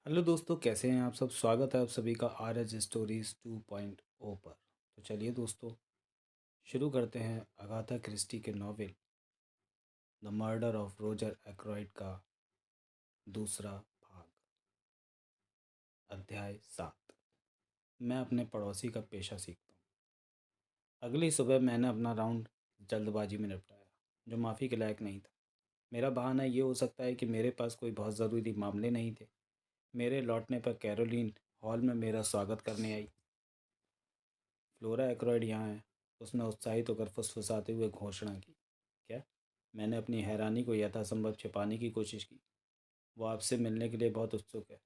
Hello दोस्तों, कैसे हैं आप सब। स्वागत है आप सभी का आर एच स्टोरीज 2.0 पर। तो चलिए दोस्तों, शुरू करते हैं अगाथा क्रिस्टी के novel the murder of Roger Ackroyd का दूसरा भाग, अध्याय 7। मैं अपने पड़ोसी का पेशा सीखता हूँ। अगली सुबह मैंने अपना राउंड जल्दबाजी में निपटाया, जो माफ़ी के लायक नहीं था। मेरा बहाना ये हो सकता है कि मेरे पास कोई बहुत ज़रूरी मामले नहीं थे। मेरे लौटने पर कैरोलिन हॉल में मेरा स्वागत करने आई। फ्लोरा एक्रॉयड यहाँ है, उसने उत्साहित होकर फुसफुसाते हुए घोषणा की। क्या? मैंने अपनी हैरानी को यथासंभव छिपाने की कोशिश की। वो आपसे मिलने के लिए बहुत उत्सुक है।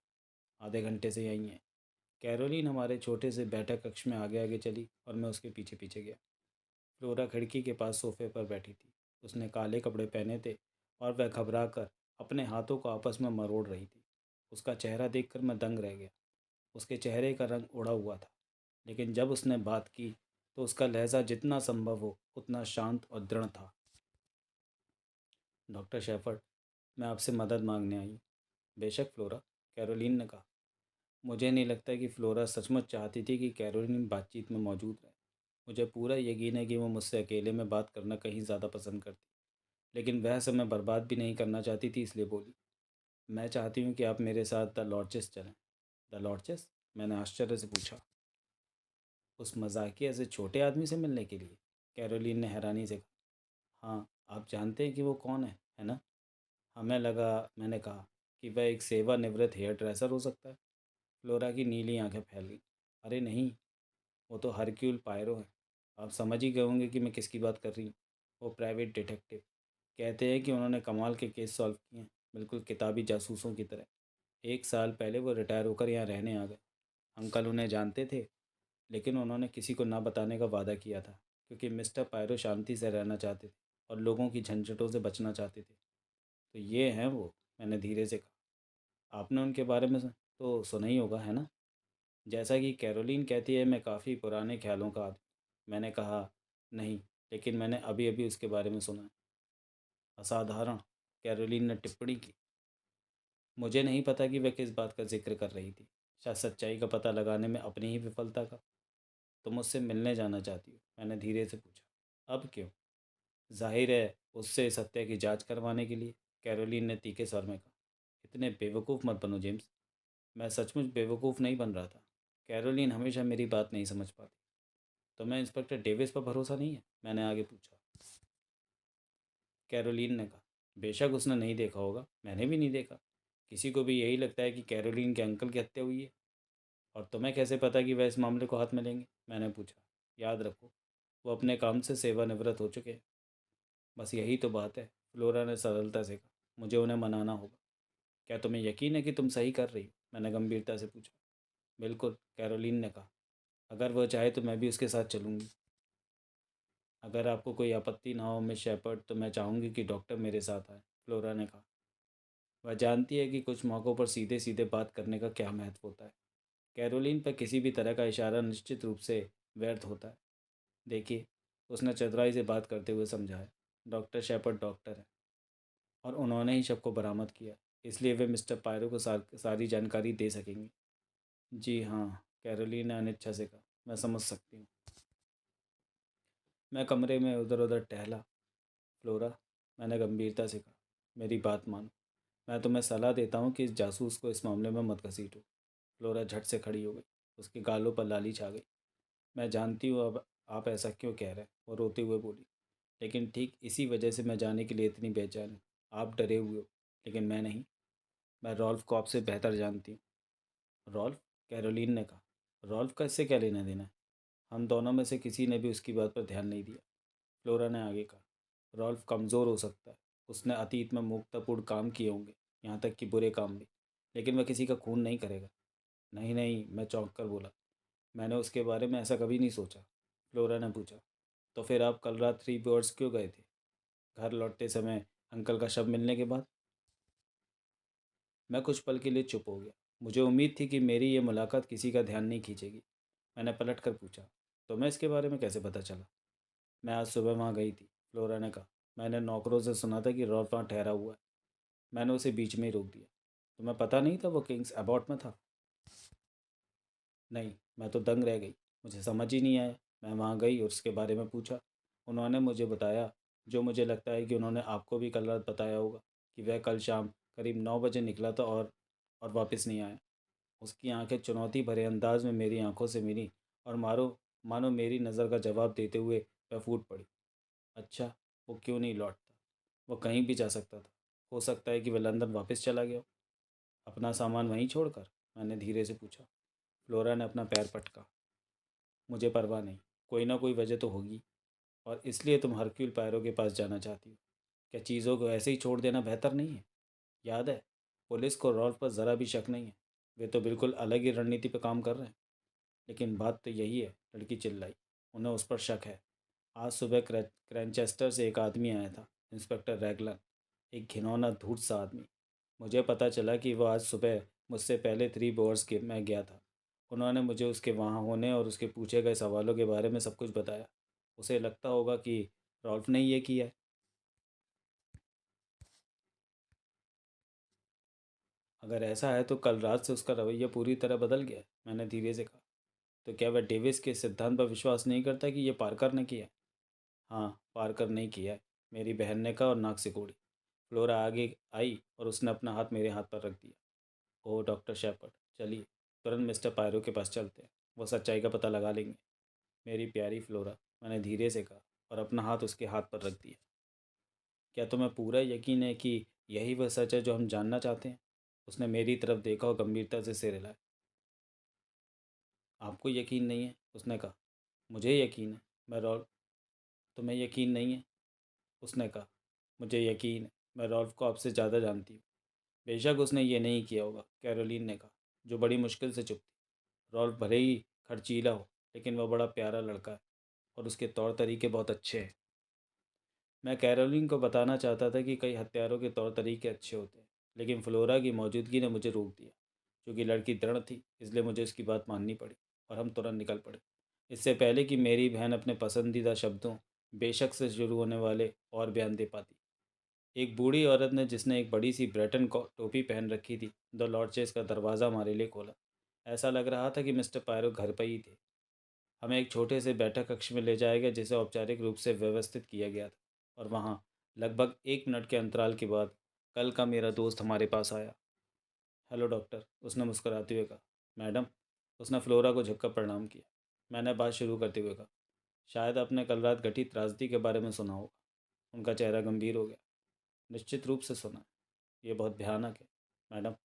आधे घंटे से यहीं है। कैरोलिन हमारे छोटे से बैठक कक्ष में आगे आगे चली और मैं उसके पीछे पीछे गया। फ्लोरा खिड़की के पास सोफे पर बैठी थी। उसने काले कपड़े पहने थे और वह घबरा कर अपने हाथों को आपस में मरोड़ रही थी। उसका चेहरा देखकर मैं दंग रह गया। उसके चेहरे का रंग उड़ा हुआ था, लेकिन जब उसने बात की तो उसका लहजा जितना संभव हो उतना शांत और दृढ़ था। डॉक्टर शेफर्ड, मैं आपसे मदद मांगने आई हूँ। बेशक फ्लोरा, कैरोलिन ने कहा। मुझे नहीं लगता कि फ्लोरा सचमुच चाहती थी कि कैरोलिन बातचीत में मौजूद रहे। मुझे पूरा यकीन है कि वो मुझसे अकेले में बात करना कहीं ज़्यादा पसंद करती, लेकिन वह समय बर्बाद भी नहीं करना चाहती थी, इसलिए बोली। मैं चाहती हूँ कि आप मेरे साथ द लॉर्चेस चलें। द लॉर्चेस? मैंने आश्चर्य से पूछा। उस मजाकिया से छोटे आदमी से मिलने के लिए? कैरोलिन ने हैरानी से कहा। हाँ, आप जानते हैं कि वो कौन है ना? हमें लगा, मैंने कहा, कि वह एक सेवानिवृत्त हेयर ड्रेसर हो सकता है। फ्लोरा की नीली आंखें फैल गई। अरे नहीं, वो तो हरक्यूल पायरो है। आप समझ ही गए होंगे कि मैं किसकी बात कर रही हूँ। वो प्राइवेट डिटेक्टिव। कहते हैं कि उन्होंने कमाल के केस सॉल्व किए हैं, बिल्कुल किताबी जासूसों की तरह। 1 साल पहले वो रिटायर होकर यहाँ रहने आ गए। अंकल उन्हें जानते थे, लेकिन उन्होंने किसी को ना बताने का वादा किया था, क्योंकि मिस्टर पायरो शांति से रहना चाहते थे और लोगों की झंझटों से बचना चाहते थे। तो ये हैं वो, मैंने धीरे से कहा। आपने उनके बारे में तो सुना ही होगा, है ना? जैसा कि कैरोलीन कहती है, मैं काफ़ी पुराने ख्यालों का आदमी। मैंने कहा, नहीं, लेकिन मैंने अभी अभी उसके बारे में सुना है। असाधारण, कैरोलीन ने टिप्पणी की। मुझे नहीं पता कि वह किस बात का जिक्र कर रही थी। शायद सच्चाई का पता लगाने में अपनी ही विफलता का। तुम मुझसे मिलने जाना चाहती हो? मैंने धीरे से पूछा। अब क्यों? जाहिर है, उससे इस हत्या की जांच करवाने के लिए, कैरोलीन ने तीखे स्वर में कहा। इतने बेवकूफ़ मत बनो जेम्स। मैं सचमुच बेवकूफ़ नहीं बन रहा था। कैरोलीन हमेशा मेरी बात नहीं समझ पाती। तो मैं इंस्पेक्टर डेविस पर भरोसा नहीं है? मैंने आगे पूछा। कैरोलीन ने कहा। बेशक उसने नहीं देखा होगा, मैंने भी नहीं देखा। किसी को भी यही लगता है कि कैरोलीन के अंकल की हत्या हुई है। और तुम्हें कैसे पता कि वह इस मामले को हाथ में लेंगे? मैंने पूछा। याद रखो, वो अपने काम से सेवानिवृत्त हो चुके हैं। बस यही तो बात है, फ्लोरा ने सरलता से कहा। मुझे उन्हें मनाना होगा। क्या तुम्हें यकीन है कि तुम सही कर रही हो? मैंने गंभीरता से पूछा। बिल्कुल, कैरोलीन ने कहा। अगर वह चाहे तो मैं भी उसके साथ चलूँगी। अगर आपको कोई आपत्ति ना हो मिस शेपर्ड, तो मैं चाहूँगी कि डॉक्टर मेरे साथ आए, फ्लोरा ने कहा। वह जानती है कि कुछ मौक़ों पर सीधे सीधे बात करने का क्या महत्व होता है। कैरोलीन पर किसी भी तरह का इशारा निश्चित रूप से व्यर्थ होता है। देखिए, उसने चतुराई से बात करते हुए समझाया, डॉक्टर शेपर्ड डॉक्टर है और उन्होंने ही शव को बरामद किया, इसलिए वे मिस्टर पायरो को सारी जानकारी दे सकेंगे। जी हाँ, कैरोलीन ने अनिच्छा से कहा। मैं समझ सकती हूँ। मैं कमरे में उधर उधर टहला। फ्लोरा, मैंने गंभीरता से कहा, मेरी बात मानो। मैं तुम्हें सलाह देता हूँ कि इस जासूस को इस मामले में मत घसीटो। फ्लोरा झट से खड़ी हो गई। उसके गालों पर लाली छा गई। मैं जानती हूँ अब आप ऐसा क्यों कह रहे हैं, वो रोते हुए बोली। लेकिन ठीक इसी वजह से मैं जाने के लिए इतनी बेचैन हूँ। आप डरे हुए हो, लेकिन मैं नहीं। मैं रॉल्फ को आपसे बेहतर जानती हूँ। रॉल्फ? कैरोलीन ने कहा। रॉल्फ का इससे क्या लेना देना है? हम दोनों में से किसी ने भी उसकी बात पर ध्यान नहीं दिया। फ्लोरा ने आगे कहा। रॉल्फ कमज़ोर हो सकता है। उसने अतीत में मूर्खतापूर्ण काम किए होंगे, यहाँ तक कि बुरे काम भी, लेकिन वह किसी का खून नहीं करेगा। नहीं नहीं, मैं चौंक कर बोला। मैंने उसके बारे में ऐसा कभी नहीं सोचा। फ्लोरा ने पूछा। तो फिर आप कल रात थ्री बर्ड्स क्यों गए थे? घर लौटते समय अंकल का शव मिलने के बाद? मैं कुछ पल के लिए चुप हो गया। मुझे उम्मीद थी कि मेरी ये मुलाकात किसी का ध्यान नहीं खींचेगी। मैंने पलट कर पूछा, तो मैं इसके बारे में कैसे पता चला? मैं आज सुबह वहाँ गई थी, फ्लोरा ने कहा। मैंने नौकरों से सुना था कि रॉल्फ वहाँ ठहरा हुआ है। मैंने उसे बीच में ही रोक दिया। तुम्हें पता नहीं था वो किंग्स अबॉट में था? नहीं, मैं तो दंग रह गई। मुझे समझ ही नहीं आया। मैं वहाँ गई और उसके बारे में पूछा। उन्होंने मुझे बताया, जो मुझे लगता है कि उन्होंने आपको भी कल रात बताया होगा, कि वह कल शाम करीब 9 बजे निकला था और वापस नहीं आया। उसकी आंखें चुनौती भरे अंदाज में मेरी आंखों से मिली और मारो मानो मेरी नज़र का जवाब देते हुए वह फूट पड़ी। अच्छा, वो क्यों नहीं लौटता? वो कहीं भी जा सकता था। हो सकता है कि वह लंदन वापस चला गया हो, अपना सामान वहीं छोड़कर। मैंने धीरे से पूछा। फ्लोरा ने अपना पैर पटका। मुझे परवाह नहीं, कोई ना कोई वजह तो होगी, और इसलिए तुम हरक्यूल पायरो के पास जाना चाहती हो। क्या चीज़ों को ऐसे ही छोड़ देना बेहतर नहीं है? याद है, पुलिस को रॉल्फ पर ज़रा भी शक नहीं है। वे तो बिल्कुल अलग ही रणनीति पर काम कर रहे हैं। लेकिन बात तो यही है, लड़की चिल्लाई। उन्हें उस पर शक है। आज सुबह क्रैनचेस्टर से एक आदमी आया था, इंस्पेक्टर रैगलन। एक घिनौना धूर्त सा आदमी। मुझे पता चला कि वह आज सुबह मुझसे पहले थ्री बोर्ड्स के में गया था। उन्होंने मुझे उसके वहाँ होने और उसके पूछे गए सवालों के बारे में सब कुछ बताया। उसे लगता होगा कि रॉल्फ ने ये किया है। अगर ऐसा है तो कल रात से उसका रवैया पूरी तरह बदल गया है, मैंने धीरे से कहा। तो क्या वह डेविस के सिद्धांत पर विश्वास नहीं करता कि यह पार्कर ने किया है? हाँ, पार्कर नहीं किया है, मेरी बहन ने कहा और नाक सिकोड़ी। फ्लोरा आगे आई और उसने अपना हाथ मेरे हाथ पर रख दिया। ओह डॉक्टर शेपर्ड, चलिए तुरंत मिस्टर पायरो के पास चलते हैं। वो सच्चाई का पता लगा लेंगे। मेरी प्यारी फ्लोरा, मैंने धीरे से कहा और अपना हाथ उसके हाथ पर रख दिया। क्या तुम्हें पूरा यकीन है कि यही वह सच है जो हम जानना चाहते हैं? उसने मेरी तरफ देखा और गंभीरता से सिर हिलाया। आपको यकीन नहीं है? उसने कहा। मुझे यकीन है। मैं रॉल्फ तुम्हें यकीन नहीं है? उसने कहा। मुझे यकीन है। मैं रॉल्फ को आपसे ज़्यादा जानती हूँ। बेशक उसने ये नहीं किया होगा, कैरोलिन ने कहा, जो बड़ी मुश्किल से चुप थी। रॉल्फ भले ही खर्चीला हो, लेकिन वह बड़ा प्यारा लड़का है और उसके तौर तरीके बहुत अच्छे हैं। मैं कैरोलिन को बताना चाहता था कि कई हत्यारों के तौर तरीके अच्छे होते हैं, लेकिन फ्लोरा की मौजूदगी ने मुझे रोक दिया। क्योंकि लड़की दृढ़ थी, इसलिए मुझे उसकी बात माननी पड़ी और हम तुरंत निकल पड़े। इससे पहले कि मेरी बहन अपने पसंदीदा शब्दों बेशक से शुरू होने वाले और बयान दे पाती, एक बूढ़ी औरत ने, जिसने एक बड़ी सी ब्रेटन टोपी पहन रखी थी, द लॉर्चेस का दरवाज़ा हमारे लिए खोला। ऐसा लग रहा था कि मिस्टर पायरो घर पर ही थे। हमें एक छोटे से बैठक कक्ष में ले जाया गया, जिसे औपचारिक रूप से व्यवस्थित किया गया था, और वहाँ लगभग 1 मिनट के अंतराल के बाद कल का मेरा दोस्त हमारे पास आया। हेलो डॉक्टर, उसने मुस्कुराते हुए कहा। मैडम, उसने फ्लोरा को झुककर प्रणाम किया। मैंने बात शुरू करते हुए कहा, शायद आपने कल रात घटित त्रासदी के बारे में सुना होगा। उनका चेहरा गंभीर हो गया। निश्चित रूप से सुना है। ये बहुत भयानक है। मैडम,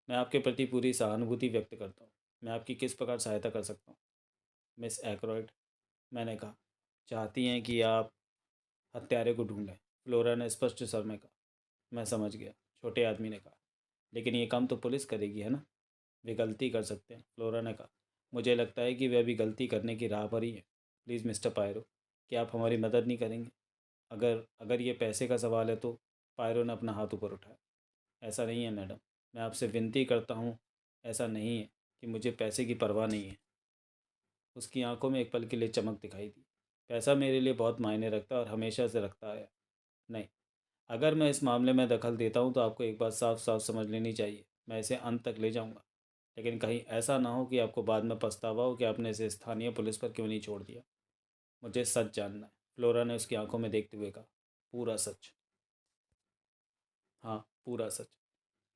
मैं आपके प्रति पूरी सहानुभूति व्यक्त करता हूँ। मैं आपकी किस प्रकार सहायता कर सकता हूँ? मिस एक्रोइड, मैंने कहा, चाहती हैं कि आप हत्यारे को ढूंढें? फ्लोरा ने स्पष्ट स्वर में कहा। मैं समझ गया, छोटे आदमी ने कहा। लेकिन ये काम तो पुलिस करेगी, है ना? वे गलती कर सकते हैं, फ्लोरा ने कहा। मुझे लगता है कि वे अभी गलती करने की राह पर ही है। प्लीज़ मिस्टर पायरो, क्या आप हमारी मदद नहीं करेंगे? अगर अगर ये पैसे का सवाल है तो। पायरो ने अपना हाथ ऊपर उठाया। ऐसा नहीं है मैडम, मैं आपसे विनती करता हूँ। ऐसा नहीं है कि मुझे पैसे की परवाह नहीं है। उसकी आंखों में एक पल के लिए चमक दिखाई दी। पैसा मेरे लिए बहुत मायने रखता है और हमेशा से रखता आया। नहीं, अगर मैं इस मामले में दखल देता हूँ तो आपको एक बात साफ साफ समझ लेनी चाहिए, मैं इसे अंत तक ले जाऊँगा। लेकिन कहीं ऐसा ना हो कि आपको बाद में पछतावा हो कि आपने इसे स्थानीय पुलिस पर क्यों नहीं छोड़ दिया। मुझे सच जानना है, फ्लोरा ने उसकी आंखों में देखते हुए कहा। पूरा सच? हाँ, पूरा सच।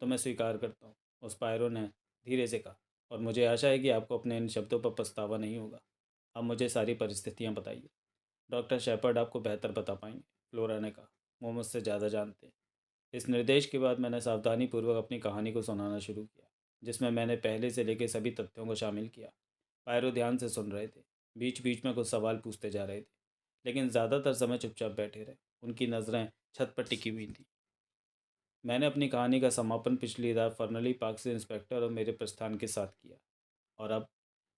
तो मैं स्वीकार करता हूँ, उस पायरो ने धीरे से कहा। और मुझे आशा है कि आपको अपने इन शब्दों पर पछतावा नहीं होगा। अब मुझे सारी परिस्थितियाँ बताइए। डॉक्टर शेपर्ड आपको बेहतर बता पाएंगे, फ्लोरा ने कहा। वो मुझसे ज़्यादा जानते हैं। इस निर्देश के बाद मैंने सावधानीपूर्वक अपनी कहानी को सुनाना शुरू किया, जिसमें मैंने पहले से लेकर सभी तथ्यों को शामिल किया। पायरो ध्यान से सुन रहे थे, बीच बीच में कुछ सवाल पूछते जा रहे थे, लेकिन ज़्यादातर समय चुपचाप बैठे रहे। उनकी नज़रें छत पर टिकी हुई थीं। मैंने अपनी कहानी का समापन पिछली रात फर्नली पार्क से इंस्पेक्टर और मेरे प्रस्थान के साथ किया। और अब,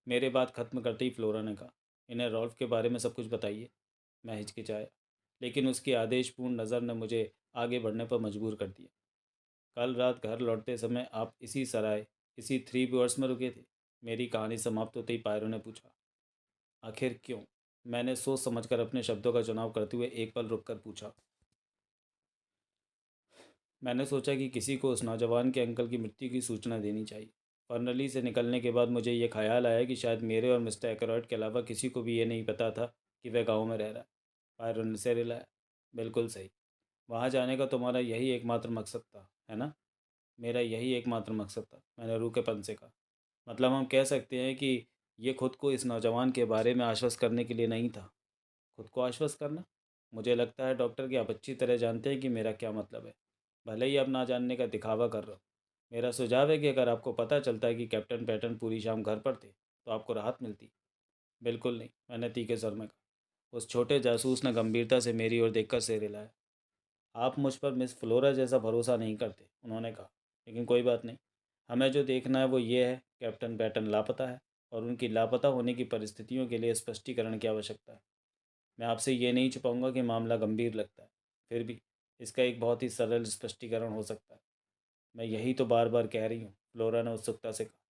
मेरे बात खत्म करते ही फ्लोरा ने कहा, इन्हें रॉल्फ के बारे में सब कुछ बताइए। मैं हिचकिचाया, लेकिन उसकी आदेशपूर्ण नज़र ने मुझे आगे बढ़ने पर मजबूर कर दिया। कल रात घर लौटते समय आप इसी सराय, इसी थ्री ब्यूअर्स में रुके थे? मेरी कहानी समाप्त होते ही पायरो ने पूछा। आखिर क्यों? मैंने सोच समझकर अपने शब्दों का चुनाव करते हुए एक पल रुककर पूछा। मैंने सोचा कि किसी को उस नौजवान के अंकल की मृत्यु की सूचना देनी चाहिए। फर्नली से निकलने के बाद मुझे ये ख्याल आया कि शायद मेरे और मिस्टर एकरॉयड के अलावा किसी को भी ये नहीं पता था कि वह गाँव में रह रहा है। पायरों ने सिर हिलाया। बिल्कुल सही। वहाँ जाने का तुम्हारा यही एकमात्र मकसद था, है ना? मेरा यही एकमात्र मकसद था, मैंने रूखेपन से कहा। मतलब हम कह सकते हैं कि ये खुद को इस नौजवान के बारे में आश्वस्त करने के लिए नहीं था। खुद को आश्वस्त करना? मुझे लगता है डॉक्टर कि आप अच्छी तरह जानते हैं कि मेरा क्या मतलब है। भले ही आप ना जानने का दिखावा कर रहे हो। मेरा सुझाव है कि अगर आपको पता चलता है कि कैप्टन पैटर्न पूरी शाम घर पर थे, तो आपको राहत मिलती। बिल्कुल नहीं, मैंने तीखे स्वर में कहा। उस छोटे जासूस ने गंभीरता से मेरी ओर देखकर सिर हिलाया। आप मुझ पर मिस फ्लोरा जैसा भरोसा नहीं करते, उन्होंने कहा। लेकिन कोई बात नहीं। हमें जो देखना है वो ये है, कैप्टन पैटर्न लापता है और उनकी लापता होने की परिस्थितियों के लिए स्पष्टीकरण की आवश्यकता है। मैं आपसे ये नहीं छुपाऊंगा कि मामला गंभीर लगता है। फिर भी इसका एक बहुत ही सरल स्पष्टीकरण हो सकता है। मैं यही तो बार बार कह रही हूँ, फ्लोरा ने उत्सुकता से कहा।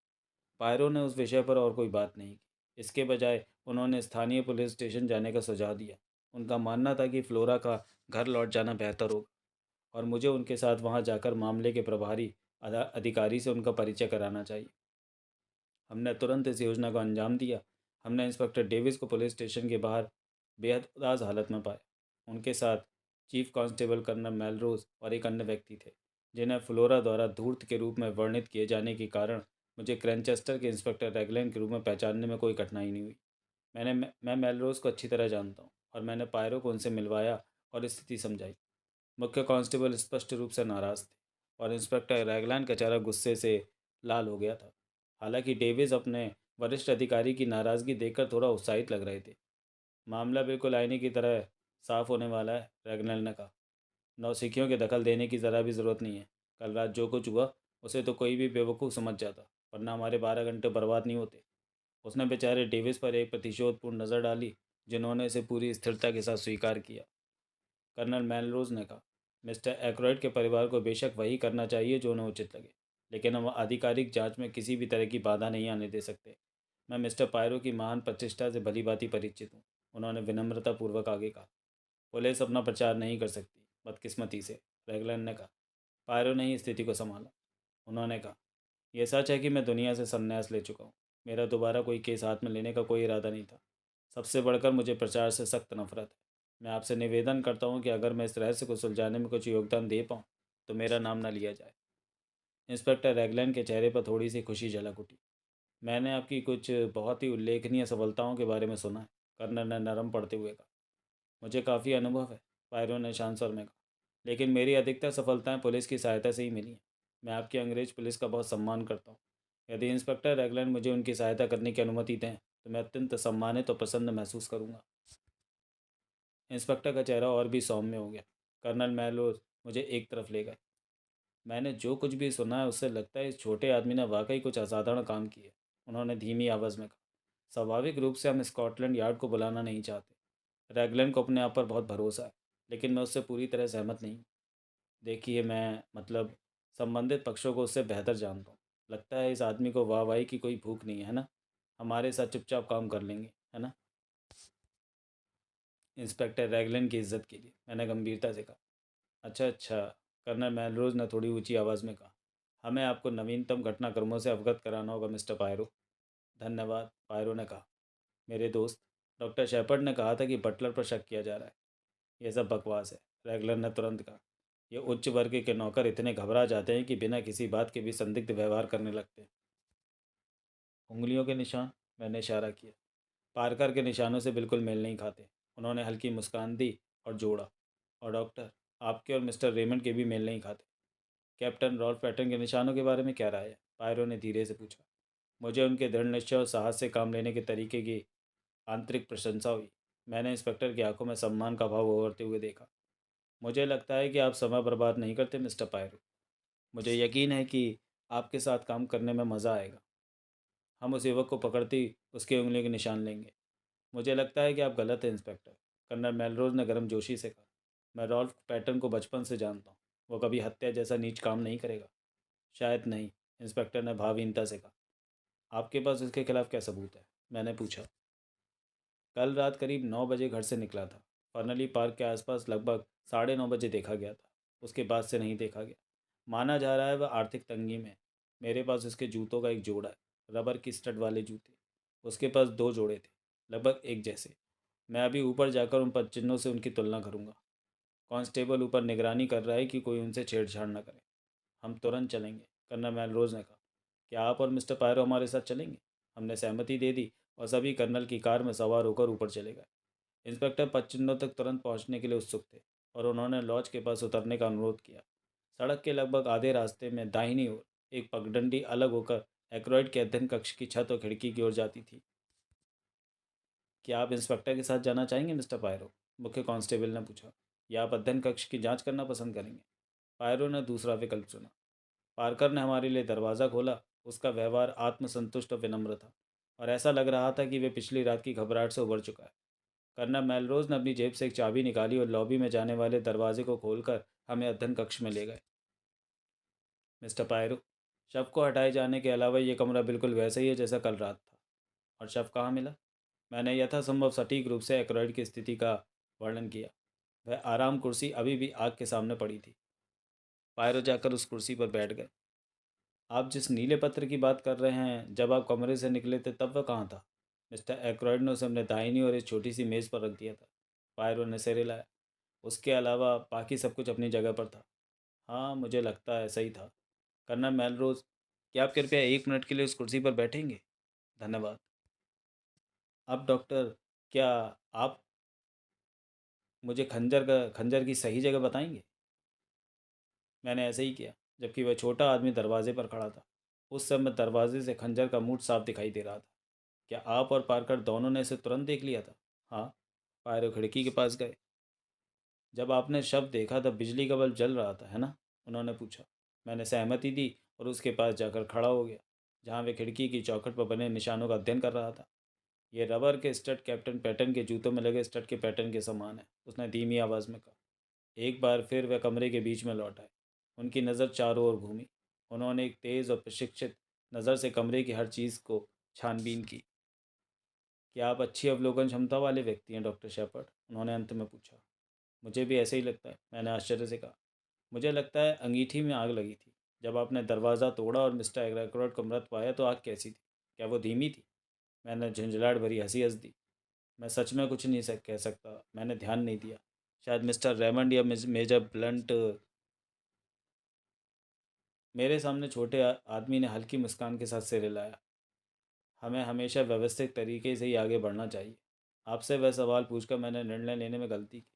पायरो ने उस विषय पर और कोई बात नहीं की। इसके बजाय उन्होंने स्थानीय पुलिस स्टेशन जाने का सुझाव दिया। उनका मानना था कि फ्लोरा का घर लौट जाना बेहतर होगा और मुझे उनके साथ वहां जाकर मामले के प्रभारी अधिकारी से उनका परिचय कराना चाहिए। हमने तुरंत इस योजना को अंजाम दिया। हमने इंस्पेक्टर डेविस को पुलिस स्टेशन के बाहर बेहद उदास हालत में पाया। उनके साथ चीफ कांस्टेबल कर्नल मेलरोज और एक अन्य व्यक्ति थे, जिन्हें फ्लोरा द्वारा धूर्त के रूप में वर्णित किए जाने के कारण मुझे क्रैनचेस्टर के इंस्पेक्टर रैगलैंड के रूप में पहचानने में कोई कठिनाई नहीं हुई। मैं मेलरोज को अच्छी तरह जानता हूँ और मैंने पायरो को उनसे मिलवाया और स्थिति समझाई। मुख्य कांस्टेबल स्पष्ट रूप से नाराज थे और इंस्पेक्टर रैगलैंड का चेहरा गुस्से से लाल हो गया था। हालांकि डेविस अपने वरिष्ठ अधिकारी की नाराज़गी देखकर थोड़ा उत्साहित लग रहे थे। मामला बिल्कुल आईने की तरह साफ होने वाला है, रैगनल ने कहा। नौसिखियों के दखल देने की ज़रा भी ज़रूरत नहीं है। कल रात जो कुछ हुआ उसे तो कोई भी बेवकूफ़ समझ जाता, वरना हमारे 12 घंटे बर्बाद नहीं होते। उसने बेचारे डेविस पर एक प्रतिशोधपूर्ण नज़र डाली, जिन्होंने इसे पूरी स्थिरता के साथ स्वीकार किया। कर्नल मैनरोज ने कहा, मिस्टर एक्रोइड के परिवार को बेशक वही करना चाहिए जो उन्हें उचित लगे, लेकिन हम आधिकारिक जांच में किसी भी तरह की बाधा नहीं आने दे सकते। मैं मिस्टर पायरो की महान प्रतिष्ठा से भली भांति परिचित हूँ, उन्होंने विनम्रतापूर्वक आगे कहा। पुलिस अपना प्रचार नहीं कर सकती, बदकिस्मती से, रेगलन ने कहा। पायरो ने ही स्थिति को संभाला। उन्होंने कहा, यह सच है कि मैं दुनिया से संन्यास ले चुका हूँ। मेरा दोबारा कोई केस हाथ में लेने का कोई इरादा नहीं था। सबसे बढ़कर मुझे प्रचार से सख्त नफरत है। मैं आपसे निवेदन करता हूँ कि अगर मैं इस रहस्य को सुलझाने में कुछ योगदान दे पाऊँ, तो मेरा नाम न लिया जाए। इंस्पेक्टर रैगलैंड के चेहरे पर थोड़ी सी खुशी झलक उठी। मैंने आपकी कुछ बहुत ही उल्लेखनीय सफलताओं के बारे में सुना है, कर्नल ने नरम पड़ते हुए कहा। मुझे काफ़ी अनुभव है, पायरो ने शांत स्वर में कहा। लेकिन मेरी अधिकतर सफलताएं पुलिस की सहायता से ही मिली हैं। मैं आपकी अंग्रेज पुलिस का बहुत सम्मान करता हूँ। यदि इंस्पेक्टर रैगलैंड मुझे उनकी सहायता करने की अनुमति दें, तो मैं अत्यंत सम्मानित और प्रसन्न महसूस करूँगा। इंस्पेक्टर का चेहरा और भी सौम्य हो गया। कर्नल मैलोज मुझे एक तरफ ले गए। मैंने जो कुछ भी सुना है उससे लगता है इस छोटे आदमी ने वाकई कुछ असाधारण काम किए, उन्होंने धीमी आवाज़ में कहा। स्वाभाविक रूप से हम स्कॉटलैंड यार्ड को बुलाना नहीं चाहते। रैगलैंड को अपने आप पर बहुत भरोसा है, लेकिन मैं उससे पूरी तरह सहमत नहीं हूँ। देखिए, मैं मतलब संबंधित पक्षों को उससे बेहतर जानता हूँ। लगता है इस आदमी को वाहवाही की कोई भूख नहीं है ना? हमारे साथ चुपचाप काम कर लेंगे, है ना? इंस्पेक्टर रैगलन की इज्जत के लिए, मैंने गंभीरता से कहा। अच्छा अच्छा, कर्नल मेलरोज ने थोड़ी ऊंची आवाज़ में कहा। हमें आपको नवीनतम घटनाक्रमों से अवगत कराना होगा, मिस्टर पायरो। धन्यवाद, पायरो ने कहा। मेरे दोस्त, डॉक्टर शेपर्ड ने कहा था कि बटलर पर शक किया जा रहा है। यह सब बकवास है, रैगलर ने तुरंत कहा। ये उच्च वर्ग के नौकर इतने घबरा जाते हैं कि बिना किसी बात के भी संदिग्ध व्यवहार करने लगते हैं। उंगलियों के निशान, मैंने इशारा किया, पार्कर के निशानों से बिल्कुल मेल नहीं खाते। उन्होंने हल्की मुस्कान दी और जोड़ा, और डॉक्टर, आपके और मिस्टर रेमंड के भी मेल नहीं खाते। कैप्टन रॉल्फ पैटर्न के निशानों के बारे में क्या राय है? पायरो ने धीरे से पूछा। मुझे उनके दृढ़ निश्चय और साहस से काम लेने के तरीके की आंतरिक प्रशंसा हुई। मैंने इंस्पेक्टर की आंखों में सम्मान का भाव उभरते हुए देखा। मुझे लगता है कि आप समय बर्बाद नहीं करते, मिस्टर पायरो। मुझे यकीन है कि आपके साथ काम करने में मज़ा आएगा। हम उस युवक को पकड़ते ही उसकी उंगलियों के निशान लेंगे। मुझे लगता है कि आप गलत हैं, इंस्पेक्टर, कर्नल मेलरोज ने गर्मजोशी से कहा। मैं रॉल्फ पैटर्न को बचपन से जानता हूँ। वो कभी हत्या जैसा नीच काम नहीं करेगा। शायद नहीं, इंस्पेक्टर ने भावहीनता से कहा। आपके पास उसके खिलाफ क्या सबूत है? मैंने पूछा। कल रात करीब 9 बजे घर से निकला था। फर्नली पार्क के आसपास लगभग 9:30 बजे देखा गया था। उसके बाद से नहीं देखा गया। माना जा रहा है वह आर्थिक तंगी में है। मेरे पास उसके जूतों का एक जोड़ा है, रबर की स्टड वाले जूते। उसके पास 2 जोड़े थे, लगभग एक जैसे। मैं अभी ऊपर जाकर उन पदचिन्हों से उनकी तुलना करूंगा। कांस्टेबल ऊपर निगरानी कर रहा है कि कोई उनसे छेड़छाड़ न करे। हम तुरंत चलेंगे, कर्नल मेलरोज ने कहा। क्या आप और मिस्टर पायरो हमारे साथ चलेंगे? हमने सहमति दे दी और सभी कर्नल की कार में सवार होकर ऊपर चले गए। इंस्पेक्टर पदचिन्हों तक तुरंत पहुंचने के लिए उत्सुक थे और उन्होंने लॉज के पास उतरने का अनुरोध किया। सड़क के लगभग आधे रास्ते में दाहिनी ओर एक पगडंडी अलग होकर एक्रोइड के अध्ययन कक्ष की छत और खिड़की की ओर जाती थी। क्या आप इंस्पेक्टर के साथ जाना चाहेंगे मिस्टर पायरो? मुख्य कांस्टेबल ने पूछा। या आप अध्ययन कक्ष की जांच करना पसंद करेंगे? पायरो ने दूसरा विकल्प चुना। पार्कर ने हमारे लिए दरवाज़ा खोला। उसका व्यवहार आत्मसंतुष्ट और विनम्र था और ऐसा लग रहा था कि वे पिछली रात की घबराहट से उबर चुका है। कर्नल मेलरोज ने अपनी जेब से एक चाबी निकाली और लॉबी में जाने वाले दरवाजे को खोलकर हमें अध्ययन कक्ष में ले गए। मिस्टर पायरो, शव को हटाए जाने के अलावा ये कमरा बिल्कुल वैसा ही है जैसा कल रात था। और शव कहाँ मिला? मैंने यथासंभव सटीक रूप से एक्रोइड की स्थिति का वर्णन किया। वह आराम कुर्सी अभी भी आग के सामने पड़ी थी। पायरो जाकर उस कुर्सी पर बैठ गए। आप जिस नीले पत्र की बात कर रहे हैं, जब आप कमरे से निकले थे तब वह कहाँ था? मिस्टर एक्रोइड ने उसे अपने दाहिनी और एक छोटी सी मेज़ पर रख दिया था। पायरो ने सिर हिलाया। उसके अलावा बाकी सब कुछ अपनी जगह पर था। हाँ, मुझे लगता है ऐसा ही था। कर्नल मेलरोज, क्या आप कृपया 1 मिनट के लिए उस कुर्सी पर बैठेंगे? धन्यवाद। अब डॉक्टर, क्या आप मुझे खंजर की सही जगह बताएंगे? मैंने ऐसे ही किया, जबकि वह छोटा आदमी दरवाजे पर खड़ा था। उस समय दरवाजे से खंजर का मुंह साफ दिखाई दे रहा था। क्या आप और पार्कर दोनों ने इसे तुरंत देख लिया था? हाँ। पायरो खिड़की के पास गए। जब आपने शव देखा तब बिजली का बल्ब जल रहा था, है ना? उन्होंने पूछा। मैंने सहमति दी और उसके पास जाकर खड़ा हो गया, जहाँ वे खिड़की की चौखट पर बने निशानों का अध्ययन कर रहा था। ये रबर के स्टड कैप्टन पैटर्न के जूतों में लगे स्टड के पैटर्न के समान है, उसने धीमी आवाज़ में कहा। एक बार फिर वह कमरे के बीच में लौट आए। उनकी नज़र चारों ओर घूमी। उन्होंने एक तेज़ और प्रशिक्षित नज़र से कमरे की हर चीज़ को छानबीन की। क्या आप अच्छी अवलोकन क्षमता वाले व्यक्ति हैं डॉक्टर शेपर्ड? उन्होंने अंत में पूछा। मुझे भी ऐसे ही लगता है, मैंने आश्चर्य से कहा। मुझे लगता है अंगीठी में आग लगी थी। जब आपने दरवाज़ा तोड़ा और मिस्टर एग्राक्रॉड को मृत पाया तो आग कैसी थी? क्या वो धीमी थी? मैंने झुंझलाहट भरी हंसी हंस दी। मैं सच में कुछ नहीं कह सकता, मैंने ध्यान नहीं दिया। शायद मिस्टर रेमंड या मेजर ब्लंट। मेरे सामने छोटे आदमी ने हल्की मुस्कान के साथ सिर हिलाया। हमें हमेशा व्यवस्थित तरीके से ही आगे बढ़ना चाहिए। आपसे वह सवाल पूछकर मैंने निर्णय लेने में गलती की।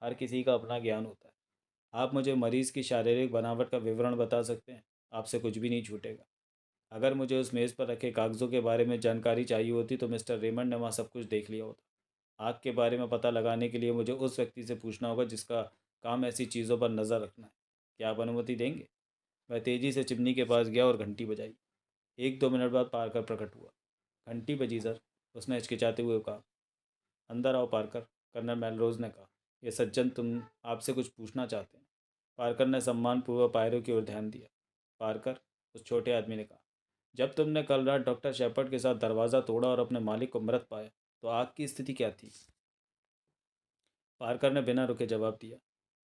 हर किसी का अपना ज्ञान होता है। आप मुझे मरीज़ की शारीरिक बनावट का विवरण बता सकते हैं, आपसे कुछ भी नहीं छूटेगा। अगर मुझे उस मेज़ पर रखे कागज़ों के बारे में जानकारी चाहिए होती तो मिस्टर रेमंड ने वहाँ सब कुछ देख लिया होता। आग के बारे में पता लगाने के लिए मुझे उस व्यक्ति से पूछना होगा जिसका काम ऐसी चीज़ों पर नज़र रखना है। क्या आप अनुमति देंगे? वह तेज़ी से चिमनी के पास गया और घंटी बजाई। 1-2 मिनट बाद पार्कर प्रकट हुआ। घंटी बजी सर, उसने हिचकिचाते हुए कहा। अंदर आओ पार्कर, कर्नल मेलरोज ने कहा। ये सज्जन तुम आपसे कुछ पूछना चाहते हैं। पार्कर ने सम्मानपूर्वक पायरों की ओर ध्यान दिया। पार्कर, उस छोटे आदमी ने कहा, जब तुमने कल रात डॉक्टर शेपर्ड के साथ दरवाज़ा तोड़ा और अपने मालिक को मृत पाया तो आग की स्थिति क्या थी? पार्कर ने बिना रुके जवाब दिया।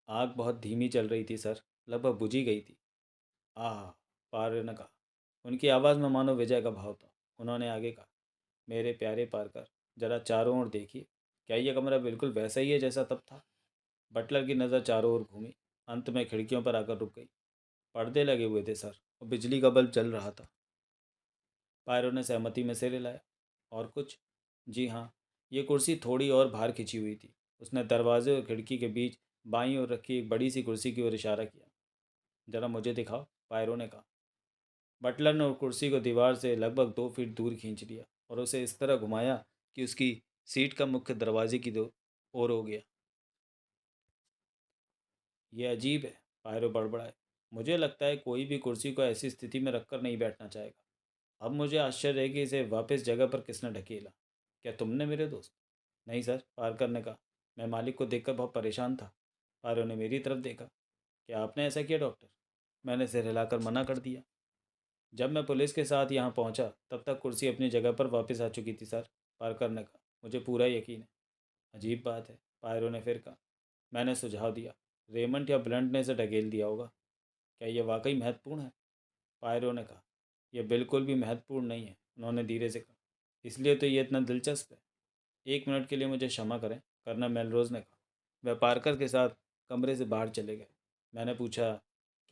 आग बहुत धीमी चल रही थी सर, लगभग बुझी गई थी। आह, पार्कर ने कहा। उनकी आवाज़ में मानो विजय का भाव था। उन्होंने आगे कहा, मेरे प्यारे पार्कर, जरा चारों ओर देखिए। क्या यह कमरा बिल्कुल वैसा ही है जैसा तब था? बटलर की नज़र चारों ओर घूमी, अंत में खिड़कियों पर आकर रुक गई। पर्दे लगे हुए थे सर, और बिजली का बल्ब जल रहा था। पायरों ने सहमति में सिर हिलाया। और कुछ? जी हाँ, ये कुर्सी थोड़ी और बाहर खिंची हुई थी। उसने दरवाजे और खिड़की के बीच बाईं ओर रखी एक बड़ी सी कुर्सी की ओर इशारा किया। जरा मुझे दिखाओ, पायरों ने कहा। बटलर ने उस कुर्सी को दीवार से लगभग 2 फीट दूर खींच लिया और उसे इस तरह घुमाया कि उसकी सीट का मुख्य दरवाजे की ओर हो गया। यह अजीब है, पायरो बड़बड़ाए। मुझे लगता है कोई भी कुर्सी को ऐसी स्थिति में रखकर नहीं बैठना चाहेगा। अब मुझे आश्चर्य है कि इसे वापस जगह पर किसने ढकेला। क्या तुमने मेरे दोस्त? नहीं सर, पार्कर ने कहा। मैं मालिक को देखकर बहुत परेशान था। पायरो ने मेरी तरफ देखा। क्या आपने ऐसा किया डॉक्टर? मैंने सिर हिलाकर मना कर दिया। जब मैं पुलिस के साथ यहाँ पहुँचा तब तक कुर्सी अपनी जगह पर वापस आ चुकी थी सर, पार्कर ने कहा। मुझे पूरा यकीन है। अजीब बात है, पायरो ने फिर कहा। मैंने सुझाव दिया, रेमंड या ब्लंट ने इसे ढकेल दिया होगा। क्या यह वाकई महत्वपूर्ण है? पायरो ने कहा, यह बिल्कुल भी महत्वपूर्ण नहीं है, उन्होंने धीरे से कहा। इसलिए तो ये इतना दिलचस्प है। 1 मिनट के लिए मुझे क्षमा करें, कर्नल मेलरोज ने कहा। वह पार्कर के साथ कमरे से बाहर चले गए। मैंने पूछा,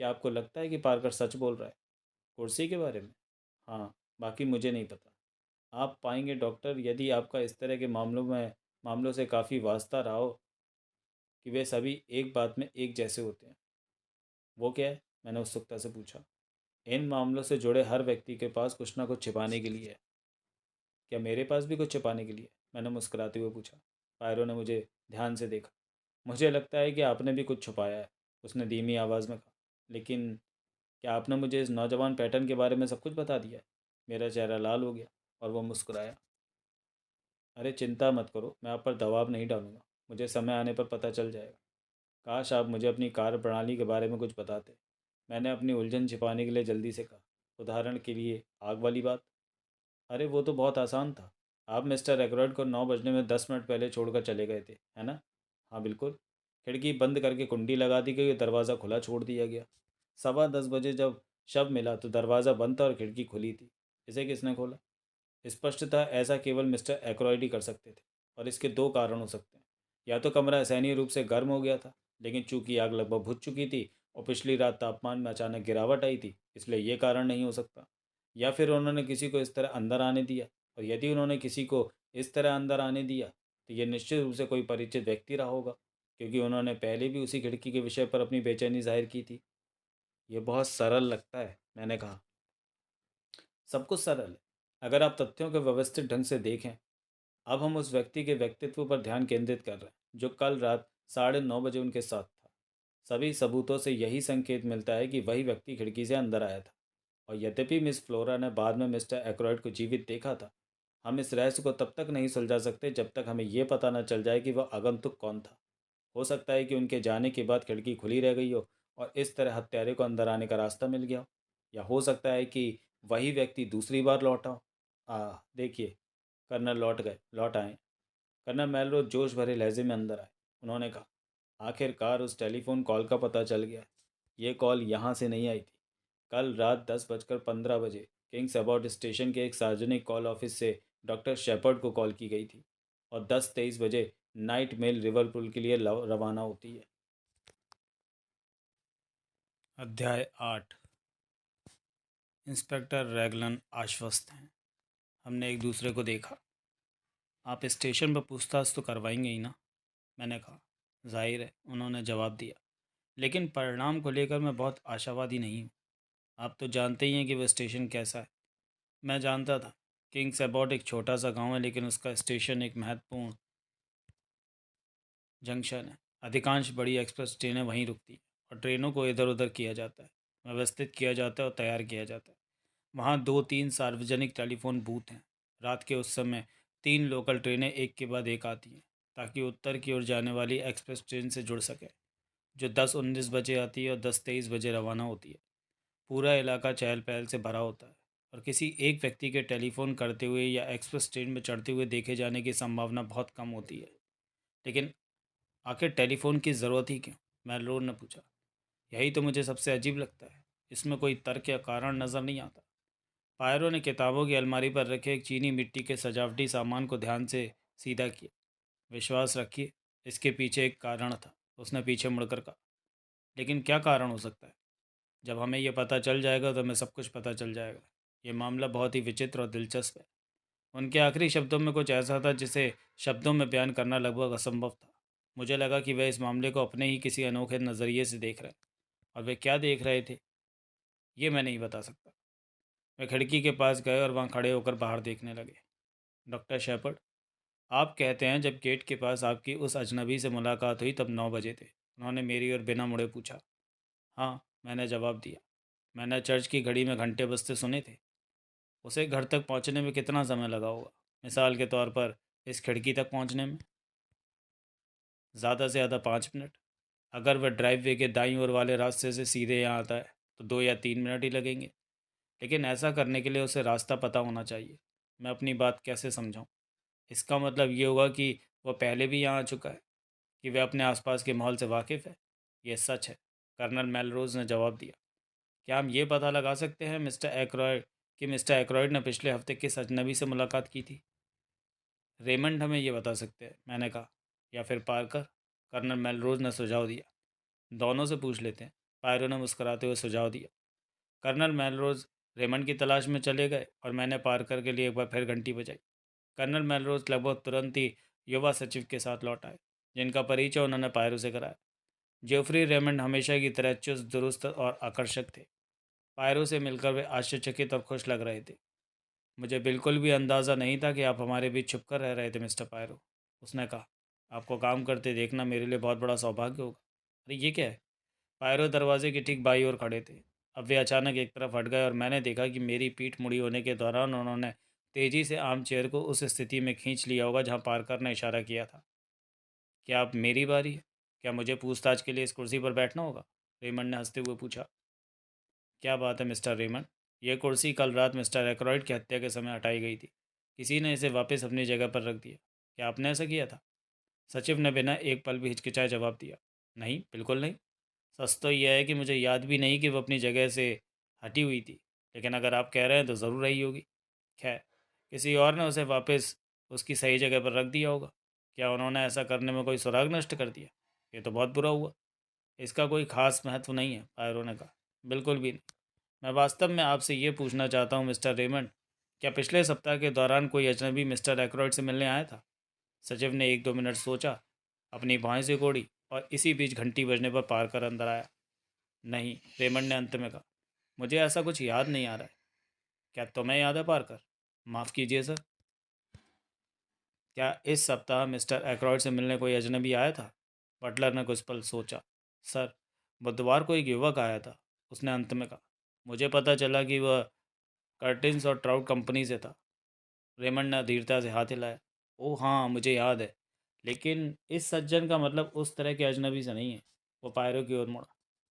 क्या आपको लगता है कि पार्कर सच बोल रहा है? कुर्सी के बारे में? हाँ, बाकी मुझे नहीं पता। आप पाएंगे डॉक्टर, यदि आपका इस तरह के मामलों से काफ़ी वास्ता रहा हो, कि वे सभी एक बात में एक जैसे होते हैं। वो क्या है? मैंने उत्सुकता से पूछा। इन मामलों से जुड़े हर व्यक्ति के पास कुछ ना कुछ छिपाने के लिए है। क्या मेरे पास भी कुछ छिपाने के लिए? मैंने मुस्कुराते हुए पूछा। पायरो ने मुझे ध्यान से देखा। मुझे लगता है कि आपने भी कुछ छुपाया है, उसने धीमी आवाज़ में कहा। लेकिन क्या आपने मुझे इस नौजवान पैटर्न के बारे में सब कुछ बता दिया है? मेरा चेहरा लाल हो गया और वो मुस्कुराया। अरे चिंता मत करो, मैं आप पर दबाव नहीं डालूंगा। मुझे समय आने पर पता चल जाएगा। काश आप मुझे अपनी कार्य प्रणाली के बारे में कुछ बताते। मैंने अपनी उलझन छिपाने के लिए जल्दी से कहा। उदाहरण के लिए आग वाली बात। अरे वो तो बहुत आसान था। आप मिस्टर एकरॉयड को 9 बजने में 10 मिनट पहले छोड़कर चले गए थे, है ना? हाँ बिल्कुल। खिड़की बंद करके कुंडी लगा दी गई और दरवाज़ा खुला छोड़ दिया गया। 10:15 बजे जब शव मिला तो दरवाज़ा बंद था और खिड़की खुली थी। इसे किसने खोला? स्पष्टतः ऐसा केवल मिस्टर एकरॉयड ही कर सकते थे। और इसके दो कारण हो सकते हैं। या तो कमरा असहनीय रूप से गर्म हो गया था, लेकिन चूंकि आग लगभग बुझ चुकी थी और पिछली रात तापमान में अचानक गिरावट आई थी, इसलिए ये कारण नहीं हो सकता। या फिर उन्होंने किसी को इस तरह अंदर आने दिया, और यदि उन्होंने किसी को इस तरह अंदर आने दिया तो ये निश्चित रूप से कोई परिचित व्यक्ति रहा होगा, क्योंकि उन्होंने पहले भी उसी खिड़की के विषय पर अपनी बेचैनी जाहिर की थी। ये बहुत सरल लगता है, मैंने कहा। सब कुछ सरल है, अगर आप तथ्यों को व्यवस्थित ढंग से देखें। अब हम उस व्यक्ति के व्यक्तित्व पर ध्यान केंद्रित कर रहे हैं जो कल रात 9:30 बजे उनके साथ था। सभी सबूतों से यही संकेत मिलता है कि वही व्यक्ति खिड़की से अंदर आया था। और यद्यपि मिस फ्लोरा ने बाद में मिस्टर एक्रॉयड को जीवित देखा था, हम इस रहस्य को तब तक नहीं सुलझा सकते जब तक हमें यह पता न चल जाए कि वह आगंतुक कौन था। हो सकता है कि उनके जाने के बाद खिड़की खुली रह गई हो और इस तरह हत्यारे को अंदर आने का रास्ता मिल गया हो। या हो सकता है कि वही व्यक्ति दूसरी बार लौटा हो। देखिए, कर्नल लौट आए। कर्नल मेलरोज जोश भरे लहजे में अंदर आए। उन्होंने कहा, आखिरकार उस टेलीफोन कॉल का पता चल गया। ये कॉल यहाँ से नहीं आई थी। कल रात 10:15 बजे किंग्स अबाउट स्टेशन के एक सार्वजनिक कॉल ऑफिस से डॉक्टर शेपर्ड को कॉल की गई थी और 10:23 बजे नाइट मेल लिवरपूल के लिए रवाना होती है। अध्याय 8। इंस्पेक्टर रैगलन आश्वस्त हैं। हमने एक दूसरे को देखा। आप स्टेशन पर पूछताछ तो करवाएंगे ही ना? मैंने कहा। जाहिर है, उन्होंने जवाब दिया। लेकिन परिणाम को लेकर मैं बहुत आशावादी नहीं हूँ। आप तो जानते ही हैं कि वह स्टेशन कैसा है। मैं जानता था। किंग्स अबाउट एक छोटा सा गांव है, लेकिन उसका स्टेशन एक महत्वपूर्ण जंक्शन है। अधिकांश बड़ी एक्सप्रेस ट्रेनें वहीं रुकती हैं और ट्रेनों को इधर उधर किया जाता है, व्यवस्थित किया जाता है और तैयार किया जाता है। वहाँ 2-3 सार्वजनिक टेलीफोन बूथ हैं। रात के उस समय 3 लोकल ट्रेनें एक के बाद एक आती हैं, ताकि उत्तर की ओर जाने वाली एक्सप्रेस ट्रेन से जुड़ सके, जो 10:19 बजे आती है और 10:23 बजे रवाना होती है। पूरा इलाका चहल पहल से भरा होता है और किसी एक व्यक्ति के टेलीफोन करते हुए या एक्सप्रेस ट्रेन में चढ़ते हुए देखे जाने की संभावना बहुत कम होती है। लेकिन आखिर टेलीफोन की ज़रूरत ही क्यों? मैलोर ने पूछा। यही तो मुझे सबसे अजीब लगता है। इसमें कोई तर्क या कारण नज़र नहीं आता। पायरो ने किताबों की अलमारी पर रखे एक चीनी मिट्टी के सजावटी सामान को ध्यान से सीधा किया। विश्वास रखिए, इसके पीछे एक कारण था, उसने पीछे मुड़कर कहा। लेकिन क्या कारण हो सकता है? जब हमें यह पता चल जाएगा तो हमें सब कुछ पता चल जाएगा। ये मामला बहुत ही विचित्र और दिलचस्प है। उनके आखिरी शब्दों में कुछ ऐसा था जिसे शब्दों में बयान करना लगभग असंभव था। मुझे लगा कि वह इस मामले को अपने ही किसी अनोखे नज़रिए से देख रहे हैं। और वे क्या देख रहे थे, ये मैं नहीं बता सकता। वे खिड़की के पास गए और वहाँ खड़े होकर बाहर देखने लगे। डॉक्टर शेपर्ड, आप कहते हैं जब गेट के पास आपकी उस अजनबी से मुलाकात हुई तब 9 बजे थे? उन्होंने मेरी और बिना मुड़े पूछा। हाँ, मैंने जवाब दिया। मैंने चर्च की घड़ी में घंटे बजते सुने थे। उसे घर तक पहुंचने में कितना समय लगा होगा? मिसाल के तौर पर इस खिड़की तक पहुंचने में ज़्यादा से ज़्यादा 5 मिनट। अगर वह ड्राइववे के दाईं ओर वाले रास्ते से सीधे यहाँ आता है तो 2 या 3 मिनट ही लगेंगे। लेकिन ऐसा करने के लिए उसे रास्ता पता होना चाहिए। मैं अपनी बात कैसे समझाऊं? इसका मतलब ये होगा कि वह पहले भी यहाँ आ चुका है, कि वह अपने आसपास के माहौल से वाकिफ़ है। यह सच है, कर्नल मेलरोज ने जवाब दिया। क्या हम ये पता लगा सकते हैं मिस्टर एक्रॉयड कि मिस्टर एक्रॉयड ने पिछले हफ्ते किस अजनबी से मुलाकात की थी? रेमंड हमें ये बता सकते हैं, मैंने कहा। या फिर पार्कर? कर्नल मेलरोज ने सुझाव दिया। दोनों से पूछ लेते हैं, पायरो ने मुस्कुराते हुए सुझाव दिया। कर्नल मेलरोज रेमंड की तलाश में चले गए और मैंने पार्कर के लिए एक बार फिर घंटी बजाई। कर्नल मेलरोज लगभग तुरंत ही युवा सचिव के साथ लौट आए, जिनका परिचय उन्होंने पायरो से कराया। जेफरी रेमंड हमेशा की तरह चुस्त दुरुस्त और आकर्षक थे। पायरो से मिलकर वे आश्चर्यचकित और खुश लग रहे थे। मुझे बिल्कुल भी अंदाज़ा नहीं था कि आप हमारे बीच छुपकर रह रहे थे मिस्टर पायरो, उसने कहा। आपको काम करते देखना मेरे लिए बहुत बड़ा सौभाग्य होगा। अरे ये क्या है? पायरो दरवाजे के ठीक बाई ओर खड़े थे। अब वे अचानक एक तरफ हट गए और मैंने देखा कि मेरी पीठ मुड़ी होने के दौरान उन्होंने तेज़ी से आर्म चेयर को उस स्थिति में खींच लिया होगा जहाँ पार्कर ने इशारा किया था। क्या अब मेरी बारी है? क्या मुझे पूछताछ के लिए इस कुर्सी पर बैठना होगा? रेमंड ने हंसते हुए पूछा। क्या बात है मिस्टर रेमंड, यह कुर्सी कल रात मिस्टर एक्रॉयड की हत्या के समय हटाई गई थी। किसी ने इसे वापस अपनी जगह पर रख दिया। क्या आपने ऐसा किया था? सचिव ने बिना एक पल भी हिचकिचाए जवाब दिया। नहीं, बिल्कुल नहीं। सच तो यह है कि मुझे याद भी नहीं कि वो अपनी जगह से हटी हुई थी, लेकिन अगर आप कह रहे हैं तो ज़रूर रही होगी। खैर, किसी और ने उसे वापस उसकी सही जगह पर रख दिया होगा। क्या उन्होंने ऐसा करने में कोई सुराग नष्ट कर दिया? ये तो बहुत बुरा हुआ। इसका कोई खास महत्व नहीं है, पायरो ने कहा। बिल्कुल भी नहीं। मैं वास्तव में आपसे ये पूछना चाहता हूँ मिस्टर रेमंड, क्या पिछले सप्ताह के दौरान कोई अजनबी मिस्टर एक्रॉयड से मिलने आया था? सचिव ने 1-2 मिनट सोचा, अपनी भौहें सिकोड़ी और इसी बीच घंटी बजने पर पार्कर अंदर आया। नहीं, रेमंड ने अंत में कहा। मुझे ऐसा कुछ याद नहीं आ रहा है। क्या तुम्हें याद है पार्कर? माफ़ कीजिए सर। क्या इस सप्ताह मिस्टर एक्रॉयड से मिलने कोई अजनबी आया था? बटलर ने कुछ पल सोचा। सर, बुधवार को एक युवक आया था, उसने अंत में कहा। मुझे पता चला कि वह कर्टिन्स और ट्राउट कंपनी से था। रेमंड ने धीरता से हाथ हिलाया। ओह हाँ, मुझे याद है। लेकिन इस सज्जन का मतलब उस तरह के अजनबी से नहीं है। वो पायरो की ओर मुड़ा।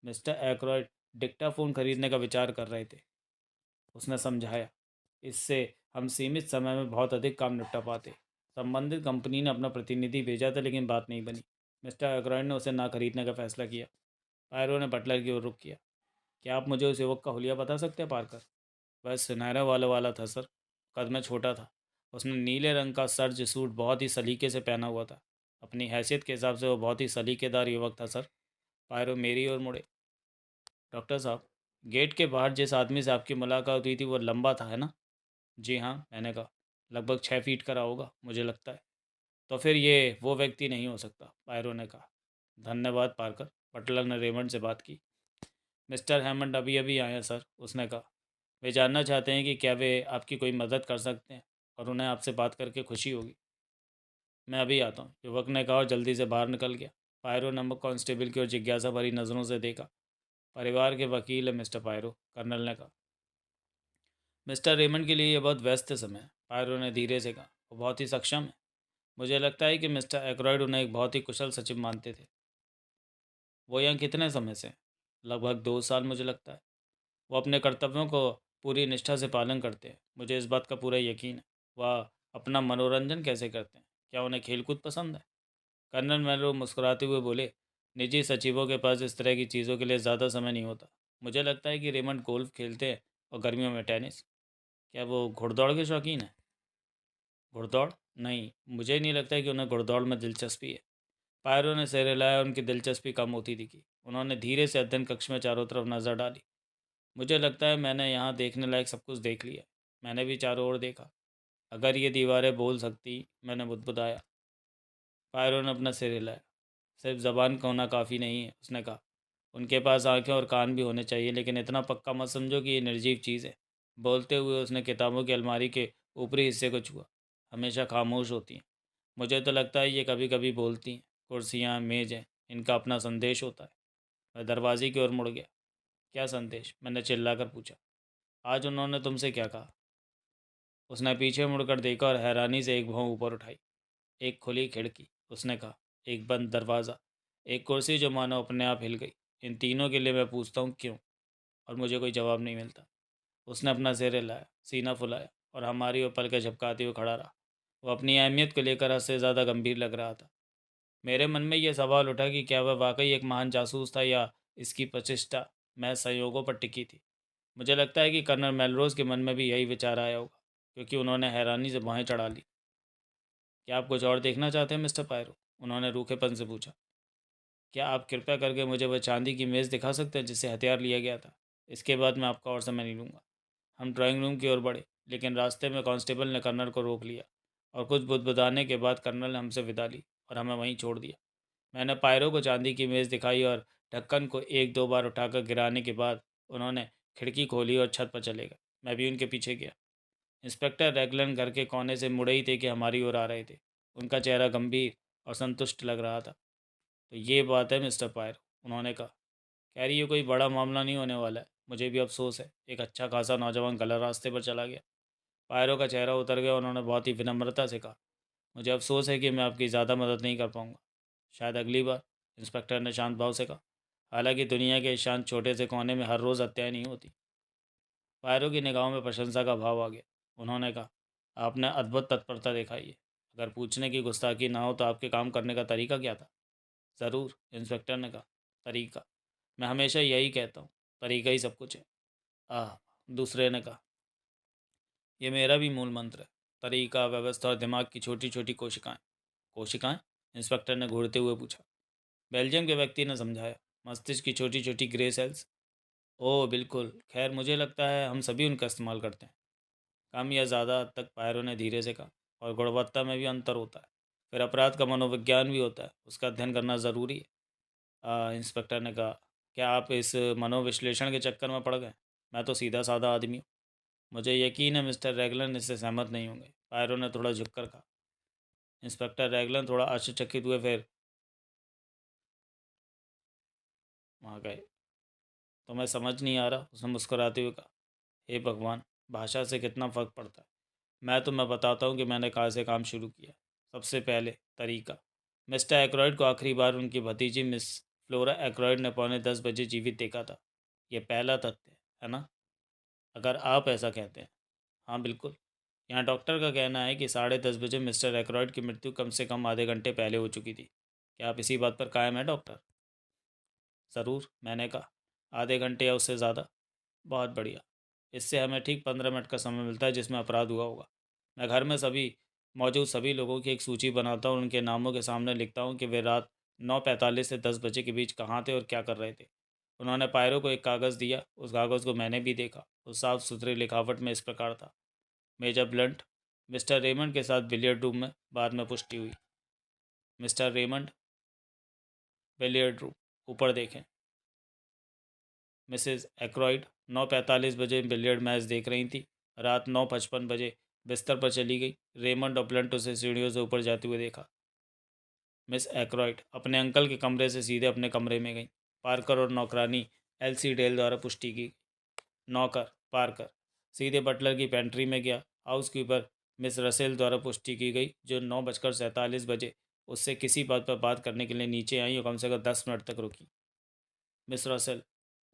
मिस्टर एक्रॉयड डिक्टाफोन खरीदने का विचार कर रहे थे, उसने समझाया। इससे हम सीमित समय में बहुत अधिक काम निपटा पाते। संबंधित कंपनी ने अपना प्रतिनिधि भेजा था, लेकिन बात नहीं बनी। मिस्टर अग्रवाल ने उसे ना खरीदने का फैसला किया। पायरो ने बटलर की ओर रुख किया। क्या आप मुझे उस युवक का हुलिया बता सकते हैं पार्कर? वह सुनहरा वालों वाला था सर। कद में छोटा था। उसने नीले रंग का सर्ज सूट बहुत ही सलीके से पहना हुआ था। अपनी हैसियत के हिसाब से वो बहुत ही सलीकेदार युवक था सर। पायरो मेरी ओर मुड़े। डॉक्टर साहब, गेट के बाहर जिस आदमी से आपकी मुलाकात हुई थी वो लंबा था, है ना? जी हाँ, मैंने कहा। लगभग 6 फीट का रहा होगा, मुझे लगता है। तो फिर ये वो व्यक्ति नहीं हो सकता, पायरो ने कहा। धन्यवाद पार्कर। बटलर ने रेमंड से बात की। मिस्टर हैमंड अभी अभी आए हैं सर, उसने कहा। वे जानना चाहते हैं कि क्या वे आपकी कोई मदद कर सकते हैं, और उन्हें आपसे बात करके खुशी होगी। मैं अभी आता हूँ, युवक ने कहा और जल्दी से बाहर निकल गया। पायरो ने कांस्टेबल की ओर जिज्ञासा भरी नज़रों से देखा। परिवार के वकील है मिस्टर पायरो, कर्नल ने कहा। मिस्टर रेमंड के लिए यह बहुत व्यस्त समय है, पायरो ने धीरे से कहा। वो बहुत ही सक्षम है। मुझे लगता है कि मिस्टर एक्रॉयड उन्हें एक बहुत ही कुशल सचिव मानते थे। वो यहाँ कितने समय से हैं? लगभग 2 साल, मुझे लगता है। वो अपने कर्तव्यों को पूरी निष्ठा से पालन करते हैं, मुझे इस बात का पूरा यकीन है। वह अपना मनोरंजन कैसे करते हैं? क्या उन्हें खेलकूद पसंद है? कर्नल मैलो मुस्कुराते हुए बोले। निजी सचिवों के पास इस तरह की चीज़ों के लिए ज़्यादा समय नहीं होता। मुझे लगता है कि रेमंड गोल्फ खेलते हैं और गर्मियों में टेनिस। क्या वो घुड़दौड़ के शौकीन है? घुड़दौड़? नहीं, मुझे नहीं लगता कि उन्हें घुड़दौड़ में दिलचस्पी है। पायरों ने सिर हिलाया, उनकी दिलचस्पी कम होती दिखी। उन्होंने धीरे से अध्ययन कक्ष में चारों तरफ नज़र डाली। मुझे लगता है मैंने यहाँ देखने लायक सब कुछ देख लिया। मैंने भी चारों ओर देखा। अगर ये दीवारें बोल सकती, मैंने बुदबुदाया। पायरों ने अपना सिर हिलाया। सिर्फ ज़बान का होना काफ़ी नहीं है, उसने कहा। उनके पास आंखें और कान भी होने चाहिए, लेकिन इतना पक्का मत समझो कि ये निर्जीव चीज़ है। बोलते हुए उसने किताबों की अलमारी के ऊपरी हिस्से को छुआ। हमेशा खामोश होती हैं। मुझे तो लगता है ये कभी कभी बोलती हैं। कुर्सियाँ, मेज हैं, इनका अपना संदेश होता है। वह दरवाजे की ओर मुड़ गया। क्या संदेश? मैंने चिल्लाकर पूछा। आज उन्होंने तुमसे क्या कहा? उसने पीछे मुड़कर देखा और हैरानी से एक भौं ऊपर उठाई। एक खुली खिड़की, उसने कहा। एक बंद दरवाज़ा। एक कुर्सी जो मानो अपने आप हिल गई। इन तीनों के लिए मैं पूछता हूँ क्यों, और मुझे कोई जवाब नहीं मिलता। उसने अपना सिर हिलाया, सीना फुलाया और हमारी ओर पलकें झपकाते हुए खड़ा रहा। वो अपनी अहमियत को लेकर हद से ज़्यादा गंभीर लग रहा था। मेरे मन में यह सवाल उठा कि क्या वह वाकई एक महान जासूस था या इसकी प्रतिष्ठा मैं संयोगों पर टिकी थी। मुझे लगता है कि कर्नल मेलरोज़ के मन में भी यही विचार आया होगा, क्योंकि उन्होंने हैरानी से बाहें चढ़ा ली। क्या आप कुछ और देखना चाहते हैं मिस्टर पायरो? उन्होंने रूखेपन से पूछा। क्या आप कृपया करके मुझे वह चांदी की मेज़ दिखा सकते हैं जिससे हथियार लिया गया था? इसके बाद मैं आपका और समय नहीं लूँगा। हम ड्राइंग रूम की ओर बढ़े, लेकिन रास्ते में कांस्टेबल ने कर्नल को रोक लिया और कुछ बुदबुदाने के बाद कर्नल ने हमसे विदा ली और हमें वहीं छोड़ दिया। मैंने पायरो को चांदी की मेज़ दिखाई और ढक्कन को एक दो बार उठाकर गिराने के बाद उन्होंने खिड़की खोली और छत पर चले गए। मैं भी उनके पीछे गया। इंस्पेक्टर रैगलन घर के कोने से मुड़े ही थे कि हमारी ओर आ रहे थे। उनका चेहरा गंभीर और संतुष्ट लग रहा था। तो ये बात है मिस्टर पायरो, उन्होंने कहा। खैर ये कोई बड़ा मामला नहीं होने वाला है। मुझे भी अफसोस है, एक अच्छा खासा नौजवान गलत रास्ते पर चला गया। पायरो का चेहरा उतर गया और उन्होंने बहुत ही विनम्रता से कहा, मुझे अफसोस है कि मैं आपकी ज़्यादा मदद नहीं कर पाऊँगा। शायद अगली बार। इंस्पेक्टर ने शांत भाव से कहा। हालांकि दुनिया के इस शांत छोटे से कोने में हर रोज़ हत्याएं नहीं होती। पायरो की निगाहों में प्रशंसा का भाव आ गया। उन्होंने कहा, आपने अद्भुत तत्परता दिखाई है। अगर पूछने की गुस्ताखी ना हो तो आपके काम करने का तरीका क्या था? ज़रूर, इंस्पेक्टर ने कहा। तरीका? मैं हमेशा यही कहता हूँ, तरीका ही सब कुछ है। आह, दूसरे ने कहा। यह मेरा भी मूल मंत्र है। तरीका, व्यवस्था और दिमाग की छोटी छोटी कोशिकाएं। कोशिकाएं? इंस्पेक्टर ने घूरते हुए पूछा। बेल्जियम के व्यक्ति ने समझाया। मस्तिष्क की छोटी छोटी ग्रे सेल्स। ओह बिल्कुल, खैर मुझे लगता है हम सभी उनका इस्तेमाल करते हैं। कम या ज़्यादा हद तक, पायरो ने धीरे से कहा। और गुणवत्ता में भी अंतर होता है। फिर अपराध का मनोविज्ञान भी होता है, उसका अध्ययन करना ज़रूरी है। इंस्पेक्टर ने कहा। क्या आप इस मनोविश्लेषण के चक्कर में पड़ गए? मैं तो सीधा साधा आदमी हूँ। मुझे यकीन है मिस्टर रैगलन इससे सहमत नहीं होंगे, पायरो ने थोड़ा झुककर कहा। इंस्पेक्टर रैगलन थोड़ा आश्चर्यचकित हुए, फिर वहाँ गए। तो मैं समझ नहीं आ रहा, उसने मुस्कुराते हुए कहा। हे भगवान, भाषा से कितना फ़र्क पड़ता है। मैं बताता हूँ कि मैंने कहाँ से काम शुरू किया। सबसे पहले तरीका। मिस्टर एक्रॉयड को आखिरी बार उनकी भतीजी मिस फ्लोरा एक्रॉयड ने 9:45 बजे जीवित देखा था। यह पहला तथ्य है ना? अगर आप ऐसा कहते हैं। हाँ बिल्कुल। यहाँ डॉक्टर का कहना है कि 10:30 बजे मिस्टर एक्रॉयड की मृत्यु कम से कम आधे घंटे पहले हो चुकी थी। क्या आप इसी बात पर कायम हैं डॉक्टर? ज़रूर, मैंने कहा। आधे घंटे या उससे ज़्यादा? बहुत बढ़िया। इससे हमें ठीक 15 मिनट का समय मिलता है जिसमें अपराध हुआ होगा। मैं घर में सभी मौजूद सभी लोगों की एक सूची बनाता हूँ और उनके नामों के सामने लिखता हूँ कि वे रात 9:45 से 10 बजे के बीच कहाँ थे और क्या कर रहे थे। उन्होंने पायरो को एक कागज़ दिया। उस कागज़ को मैंने भी देखा। उस साफ सुथरी लिखावट में इस प्रकार था। मेजर ब्लंट, मिस्टर रेमंड के साथ बिलियर्ड रूम में। बाद में पुष्टि हुई। Mister Raymond, billiard room. ऊपर देखें। मिसेस एक्रॉयड 9:45 बजे बिलियर्ड मैच देख रही थी। रात 9:55 बजे बिस्तर पर चली गई। रेमंड और ब्लंट उसे सीढ़ियों से ऊपर जाते हुए देखा। मिस एक्रॉयड अपने अंकल के कमरे से सीधे अपने कमरे में गई। पार्कर और नौकरानी एलसी डेल द्वारा पुष्टि की। नौकर पार्कर सीधे बटलर की पेंट्री में गया। हाउसकीपर मिस रसेल द्वारा पुष्टि की गई, जो 9:47 बजे उससे किसी बात पर बात करने के लिए नीचे आई और कम से कम 10 मिनट तक रुकी। मिस रसेल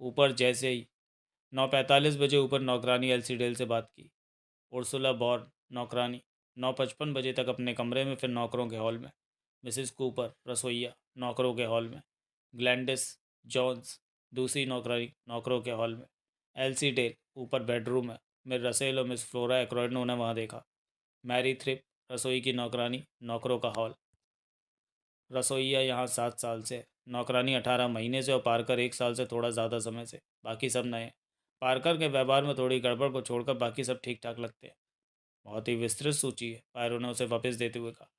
ऊपर जैसे ही 9:45 बजे ऊपर नौकरानी एलसी डेल से बात की। उर्सुला बॉर्न नौकरानी 9:55 बजे तक अपने कमरे में, फिर नौकरों के हॉल में। मिसिस कूपर रसोइया नौकरों के हॉल में। ग्लैंडिस जॉन्स दूसरी नौकरानी नौकरों के हॉल में। एलसी डेल ऊपर बेडरूम में। मिस रसेल और मिस फ्लोरा एक्रॉयड ने उन्हें वहाँ देखा। मैरी थ्रिप रसोई की नौकरानी नौकरों का हॉल। रसोइया यहाँ 7 साल से है, नौकरानी 18 महीने से और पार्कर 1 साल से थोड़ा ज़्यादा समय से। बाकी सब नए हैं। पार्कर के व्यवहार में थोड़ी गड़बड़ को छोड़कर बाकी सब ठीक ठाक लगते हैं। बहुत ही विस्तृत सूची है, पायरो ने उसे वापस देते हुए कहा।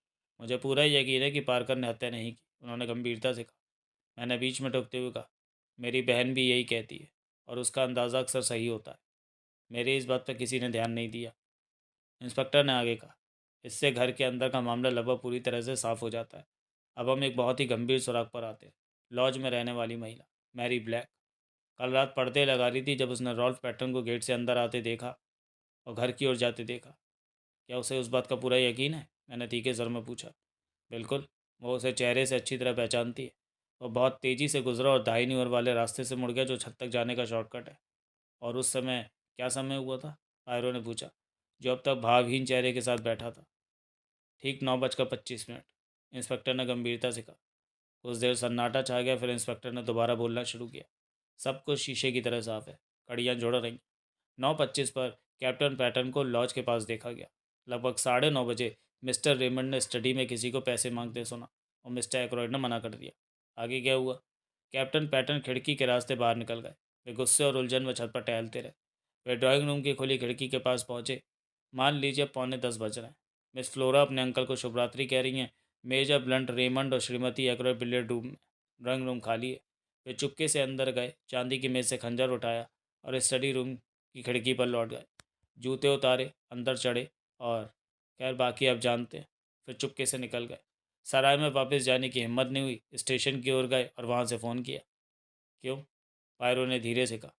मुझे पूरा यकीन है कि पार्कर ने हत्या नहीं की, उन्होंने गंभीरता से कहा। मैंने बीच में टोकते हुए कहा, मेरी बहन भी यही कहती है और उसका अंदाज़ा अक्सर सही होता है। मेरी इस बात पर किसी ने ध्यान नहीं दिया। इंस्पेक्टर ने आगे कहा, इससे घर के अंदर का मामला लगभग पूरी तरह से साफ हो जाता है। अब हम एक बहुत ही गंभीर सुराग पर आते हैं। लॉज में रहने वाली महिला मैरी ब्लैक कल रात पर्दे लगा रही थी जब उसने रॉल्फ पैटर्न को गेट से अंदर आते देखा और घर की ओर जाते देखा। क्या उसे उस बात का पूरा यकीन है? मैंने तीखे सर में पूछा। बिल्कुल, वो उसे चेहरे से अच्छी तरह पहचानती है। वो बहुत तेज़ी से गुजरा और दाहिनी ओर वाले रास्ते से मुड़ गया जो छत तक जाने का शॉर्टकट है। और उस समय क्या समय हुआ था? आयरो ने पूछा, जो अब तक भावहीन चेहरे के साथ बैठा था। ठीक 9:25। इंस्पेक्टर ने गंभीरता से कहा। कुछ देर सन्नाटा छा गया, फिर इंस्पेक्टर ने दोबारा बोलना शुरू किया। सब कुछ शीशे की तरह साफ है। कड़ियाँ जुड़ रहीं। 9:25 पर कैप्टन पैटर्न को लॉज के पास देखा गया। लगभग 9:30 बजे मिस्टर रेमंड ने स्टडी में किसी को पैसे मांगते सुना और मिस्टर एक्रोइड ने मना कर दिया। आगे क्या हुआ? कैप्टन पैटर्न खिड़की के रास्ते बाहर निकल गए। वे गुस्से और उलझन में छत पर टहलते रहे। वे ड्राइंग रूम की खुली खिड़की के पास पहुंचे। मान लीजिए 9:45 बज रहे हैं। मिस फ्लोरा अपने अंकल को शुभरात्रि कह रही हैं। मेजर ब्लंट, रेमंड और श्रीमती एक्रोइड बिलियर्ड रूम में। ड्राइंग रूम खाली है। वे चुपके से अंदर गए, चांदी की मेज से खंजर उठाया और स्टडी रूम की खिड़की पर लौट गए। जूते उतारे, अंदर चढ़े और खैर बाकी आप जानते हैं। फिर चुपके से निकल गए। सराय में वापस जाने की हिम्मत नहीं हुई। स्टेशन की ओर गए और वहाँ से फ़ोन किया। क्यों? पायरो ने धीरे से कहा।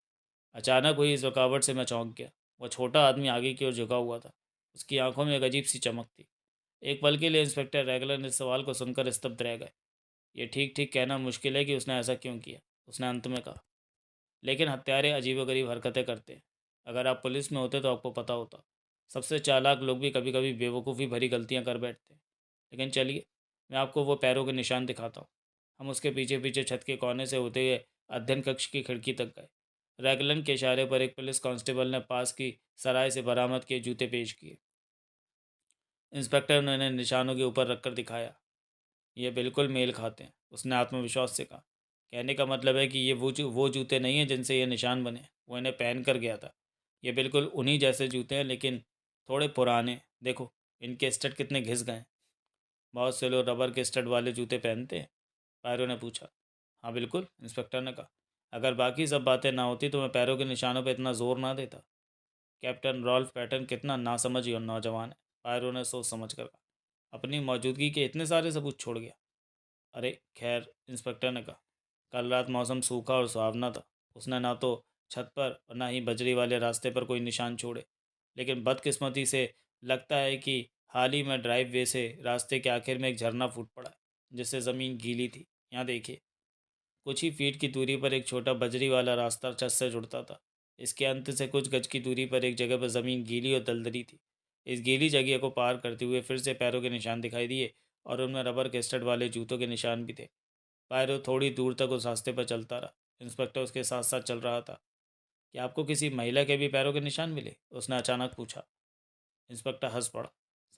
अचानक हुई इस रुकावट से मैं चौंक गया। वह छोटा आदमी आगे की ओर झुका हुआ था। उसकी आंखों में एक अजीब सी चमक थी। एक पल के लिए इंस्पेक्टर रेगलर इस सवाल को सुनकर स्तब्ध रह गए। ये ठीक ठीक कहना मुश्किल है कि उसने ऐसा क्यों किया, उसने अंत में कहा। लेकिन हत्यारे अजीबोगरीब हरकतें करते हैं। अगर आप पुलिस में होते तो आपको पता होता। सबसे चालाक लोग भी कभी कभी बेवकूफ़ी भरी गलतियां कर बैठते हैं। लेकिन चलिए, मैं आपको वो पैरों के निशान दिखाता हूँ। हम उसके पीछे पीछे छत के कोने से होते हुए अध्ययन कक्ष की खिड़की तक गए। रैगलन के इशारे पर एक पुलिस कांस्टेबल ने पास की सराय से बरामद किए जूते पेश किए। इंस्पेक्टर ने उन्हें निशानों के ऊपर रखकर दिखाया। ये बिल्कुल मेल खाते हैं, उसने आत्मविश्वास से कहा। कहने का मतलब है कि ये वो जूते नहीं हैं जिनसे ये निशान बने। वो इन्हें पहन कर गया था। ये बिल्कुल उन्हीं जैसे जूते हैं, लेकिन थोड़े पुराने। देखो, इनके स्टड कितने घिस गए हैं। बहुत से लोग रबर के स्टड वाले जूते पहनते हैं, पायरो ने पूछा। हाँ बिल्कुल, इंस्पेक्टर ने कहा। अगर बाकी सब बातें ना होती तो मैं पैरों के निशानों पर इतना जोर ना देता। कैप्टन रॉल्फ पैटर्न कितना नासमझ और नौजवान है, पायरो ने सोच समझ कर कहा। अपनी मौजूदगी के इतने सारे सबूत छोड़ गया। अरे खैर, इंस्पेक्टर ने कहा। कल रात मौसम सूखा और सुहावना था। उसने ना तो छत पर और ना ही बजरी वाले रास्ते पर कोई निशान छोड़े। लेकिन बदकिस्मती से लगता है कि हाल ही में ड्राइव वे से रास्ते के आखिर में एक झरना फूट पड़ा है, जिससे ज़मीन गीली थी। यहाँ देखिए। कुछ ही फीट की दूरी पर एक छोटा बजरी वाला रास्ता छत से जुड़ता था। इसके अंत से कुछ गज की दूरी पर एक जगह पर ज़मीन गीली और दलदली थी। इस गीली जगह को पार करते हुए फिर से पैरों के निशान दिखाई दिए और उनमें रबर के स्टड वाले जूतों के निशान भी थे। पायरो थोड़ी दूर तक उस रास्ते पर चलता रहा। इंस्पेक्टर उसके साथ साथ चल रहा था। क्या आपको किसी महिला के भी पैरों के निशान मिले? उसने अचानक पूछा। इंस्पेक्टर हंस पड़ा।